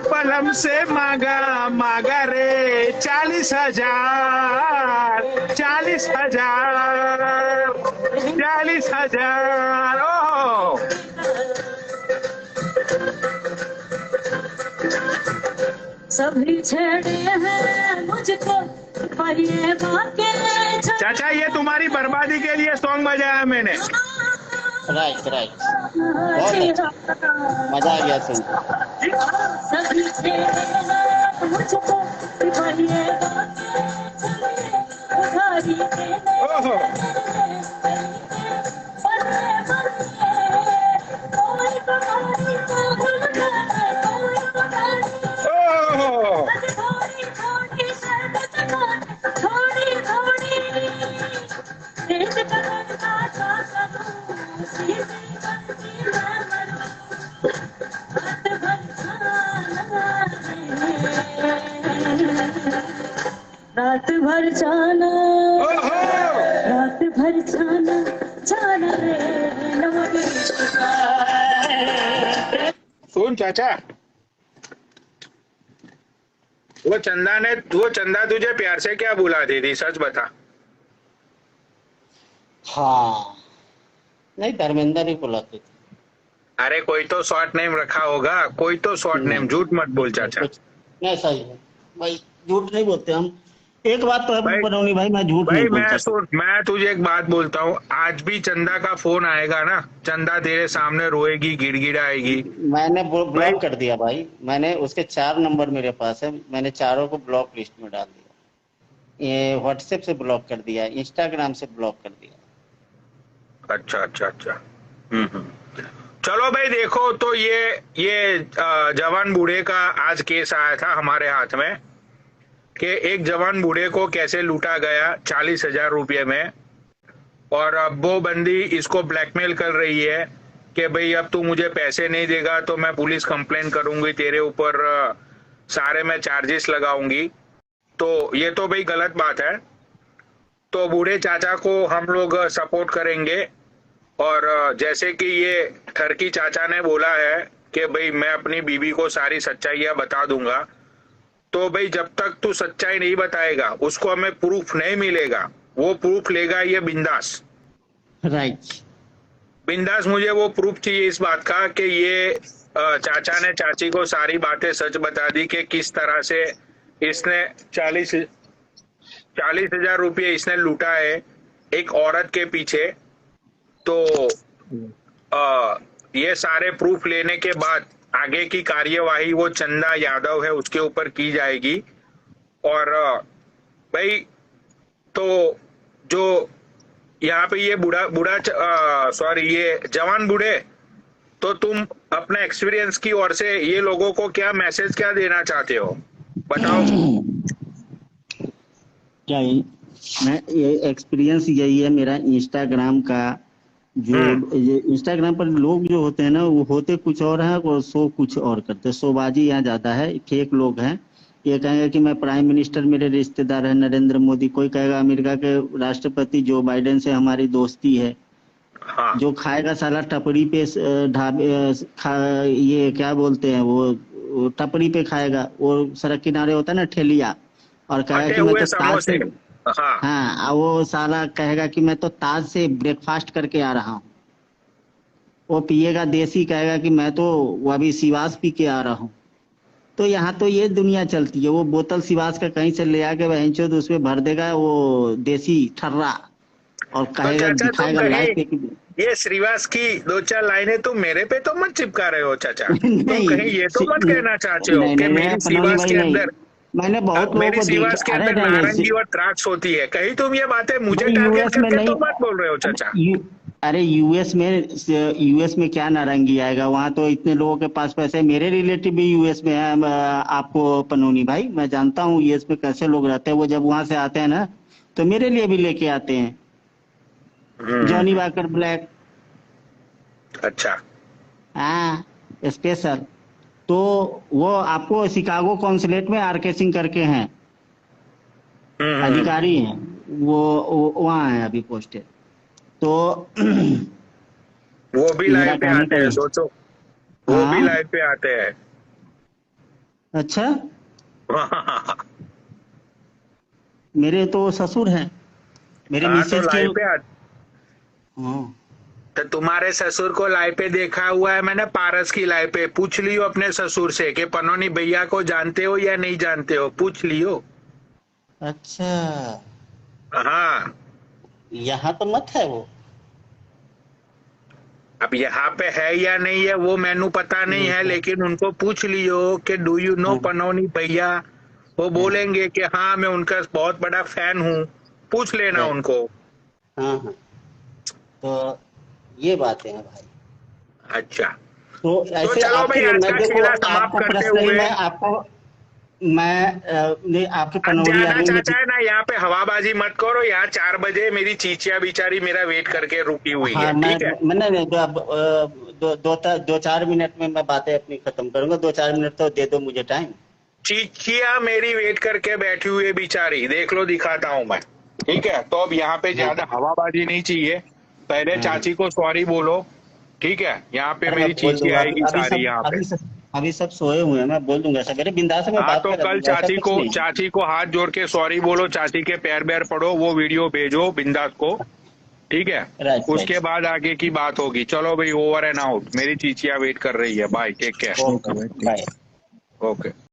पलम से मांगा रे 40,000, 40,000, 40,000। ओहो, सभी छेड़े हैं मुझको, पर ये बातें चाचा ये तुम्हारी बर्बादी के लिए सॉन्ग बजाया मैंने। राइट राइट, बहुत अच्छा, मजा आ गया सुन। सभी छेड़े हैं मुझको, पर ये बातें उधारी देने ओहो, ओहो, रात भर जाना, ओहो। रात भर जाना, जाना रे नमक। सुन चाचा, वो चंदा तुझे प्यार से क्या बुलाती थी, सच बता। हाँ, नहीं धर्मेंद्र ही बुलाते थे। अरे कोई तो शॉर्ट नेम रखा होगा, कोई तो शॉर्ट नेम, झूठ मत बोल चाचा। कुछ नहीं, सही है भाई, झूठ नहीं बोलते हम। एक बात तो है भाई- बनौनी भाई, मैं झूठ भाई नहीं बोल मैं सकता। सुन, मैं तुझे एक बात बोलता हूँ, आज भी चंदा का फोन आएगा ना, चंदा तेरे सामने रोएगी, गिड़गिड़ाएगी। मैंने भाई ब्लॉक कर दिया भाई, मैंने उसके 4 नंबर मेरे पास है, मैंने चारों को ब्लॉक लिस्ट में डाल दिया। ये व्हाट्सएप से ब्लॉक कर दिया, इंस्टाग्राम से ब्लॉक कर दिया। अच्छा अच्छा अच्छा। चलो भाई देखो, तो ये जवान बूढ़े का आज केस आया था हमारे हाथ में कि एक जवान बूढ़े को कैसे लूटा गया 40,000 रुपये में, और अब वो बंदी इसको ब्लैकमेल कर रही है कि भाई अब तू मुझे पैसे नहीं देगा तो मैं पुलिस कंप्लेन करूंगी तेरे ऊपर, सारे मैं चार्जेस लगाऊंगी। तो ये तो भाई गलत बात है। तो बूढ़े चाचा को हम लोग सपोर्ट करेंगे, और जैसे कि ये ठरकी चाचा ने बोला है कि भाई मैं अपनी बीवी को सारी सच्चाइयां बता दूंगा, तो भाई जब तक तू सच्चाई नहीं बताएगा उसको हमें प्रूफ नहीं मिलेगा, वो प्रूफ लेगा ये बिंदास। राइट। बिंदास मुझे वो प्रूफ चाहिए इस बात का कि ये चाचा ने चाची को सारी बातें सच बता दी कि किस तरह से इसने 40,000 रुपये इसने लूटा है एक औरत के पीछे। तो ये सारे प्रूफ लेने के बाद आगे की कार्यवाही वो चंदा यादव है उसके ऊपर की जाएगी। और भाई तो जो यहाँ पे ये ये जवान बूढ़े, तो तुम अपने एक्सपीरियंस की ओर से ये लोगों को क्या मैसेज क्या देना चाहते हो, बताओ। क्या मैं ये एक्सपीरियंस यही है मेरा इंस्टाग्राम का, जो ये इंस्टाग्राम पर लोग जो होते हैं ना वो होते कुछ और हैं और शो कुछ और करते हैं। शोबाजी यहाँ ज्यादा है, फेक लोग हैं। ये कहेंगे कि मैं प्राइम मिनिस्टर, मेरे रिश्तेदार है नरेंद्र मोदी, कोई कहेगा अमेरिका के राष्ट्रपति जो बाइडेन से हमारी दोस्ती है। हाँ। जो खाएगा साला टपरी पे ढाबे ये क्या बोलते हैं वो टपरी पे खाएगा, वो सड़क किनारे होता है ना ठेलिया, और कहेगा कि मैं तो ताज से, हाँ वो साला कहेगा कि मैं तो ताज से ब्रेकफास्ट करके आ रहा हूँ। वो पिएगा देसी, कहेगा कि मैं तो वो अभी सिवास पी के आ रहा हूँ। तो यहाँ तो ये दुनिया चलती है। वो बोतल सिवास का कहीं से ले आके बहनचोद उसमें भर देगा वो देसी ठर्रा, और कहेगा तो दिखाएगा लाइव पे। ये श्रीवास की 2-4 लाइनें तुम मेरे पे तो मत चिपका रहे हो चाचा। तुम कहीं ये तो मत कहना चाहते हो कि मेरी श्रीवास के अंदर, मैंने बहुत मेरी श्रीवास के अंदर नारंगी और द्राक्ष होती है, कहीं तुम ये बातें मुझे टारगेट करके तो मत बोल रहे हो चाचा। अरे यूएस में क्या नारंगी आएगा, वहां तो इतने लोगों के पास पैसे। मेरे रिलेटिव भी यूएस में है, आपको पनोनी भाई मैं जानता हूँ यूएस में कैसे लोग रहते हैं। वो जब वहां से आते हैं ना तो मेरे लिए भी लेके आते हैं जॉनी वॉकर ब्लैक। अच्छा, हाँ स्पेशल। तो वो आपको शिकागो कॉन्सुलेट में आरके सिंह करके हैं, अधिकारी हैं, वो वहाँ है अभी पोस्टेड। तो वो भी लाइव पे आते हैं दोस्तों, वो भी लाइव पे आते हैं। अच्छा मेरे तो ससुर हैं, मेरे मिसेज के। तो तुम्हारे ससुर को लाइव पे देखा हुआ है मैंने, पारस की लाइव पे। पूछ लियो अपने ससुर से कि पनोनी भैया को जानते हो या नहीं जानते हो, पूछ लियो। अच्छा हाँ, यहाँ तो मत है वो। अब यहाँ पे है या नहीं है वो मैनू पता नहीं है, लेकिन उनको पूछ लियो कि डू यू नो पनोनी भैया। वो बोलेंगे कि हाँ मैं उनका बहुत बड़ा फैन हूँ, पूछ लेना उनको। हाँ हाँ, तो ये बातें हैं भाई। अच्छा, तो ऐसे चलो भाई आज का खेला समाप्त करते हुए मैं आपके पनौड़ी चाचा है ना, यहाँ पे हवाबाजी मत करो। यहाँ 4 बजे मेरी चीचिया बेचारी मेरा वेट करके रुकी हुई है। ठीक है, मैंने 2-4 मिनट में मैं बातें अपनी खत्म करूंगा। 2-4 मिनट तो दे दो मुझे टाइम। चीचिया मेरी वेट करके बैठी हुई है बेचारी, देख लो दिखाता हूँ मैं। ठीक है, तो अब यहाँ पे ज्यादा हवाबाजी नहीं चाहिए। पहले चाची को सॉरी बोलो, ठीक है। यहाँ पे मेरी चीची आएगी सारी यहाँ पे। अभी सब सोए हुए हैं, मैं बोल दूंगा सवेरे बिंदास में बात। तो कल चाची को हाथ जोड़ के सॉरी बोलो, चाची के पैर पैर पड़ो, वो वीडियो भेजो बिंदास को, ठीक है। उसके बाद आगे की बात होगी। चलो भाई, ओवर एंड आउट। मेरी चीचिया वेट कर रही है। Bye, take care. Bye. Okay.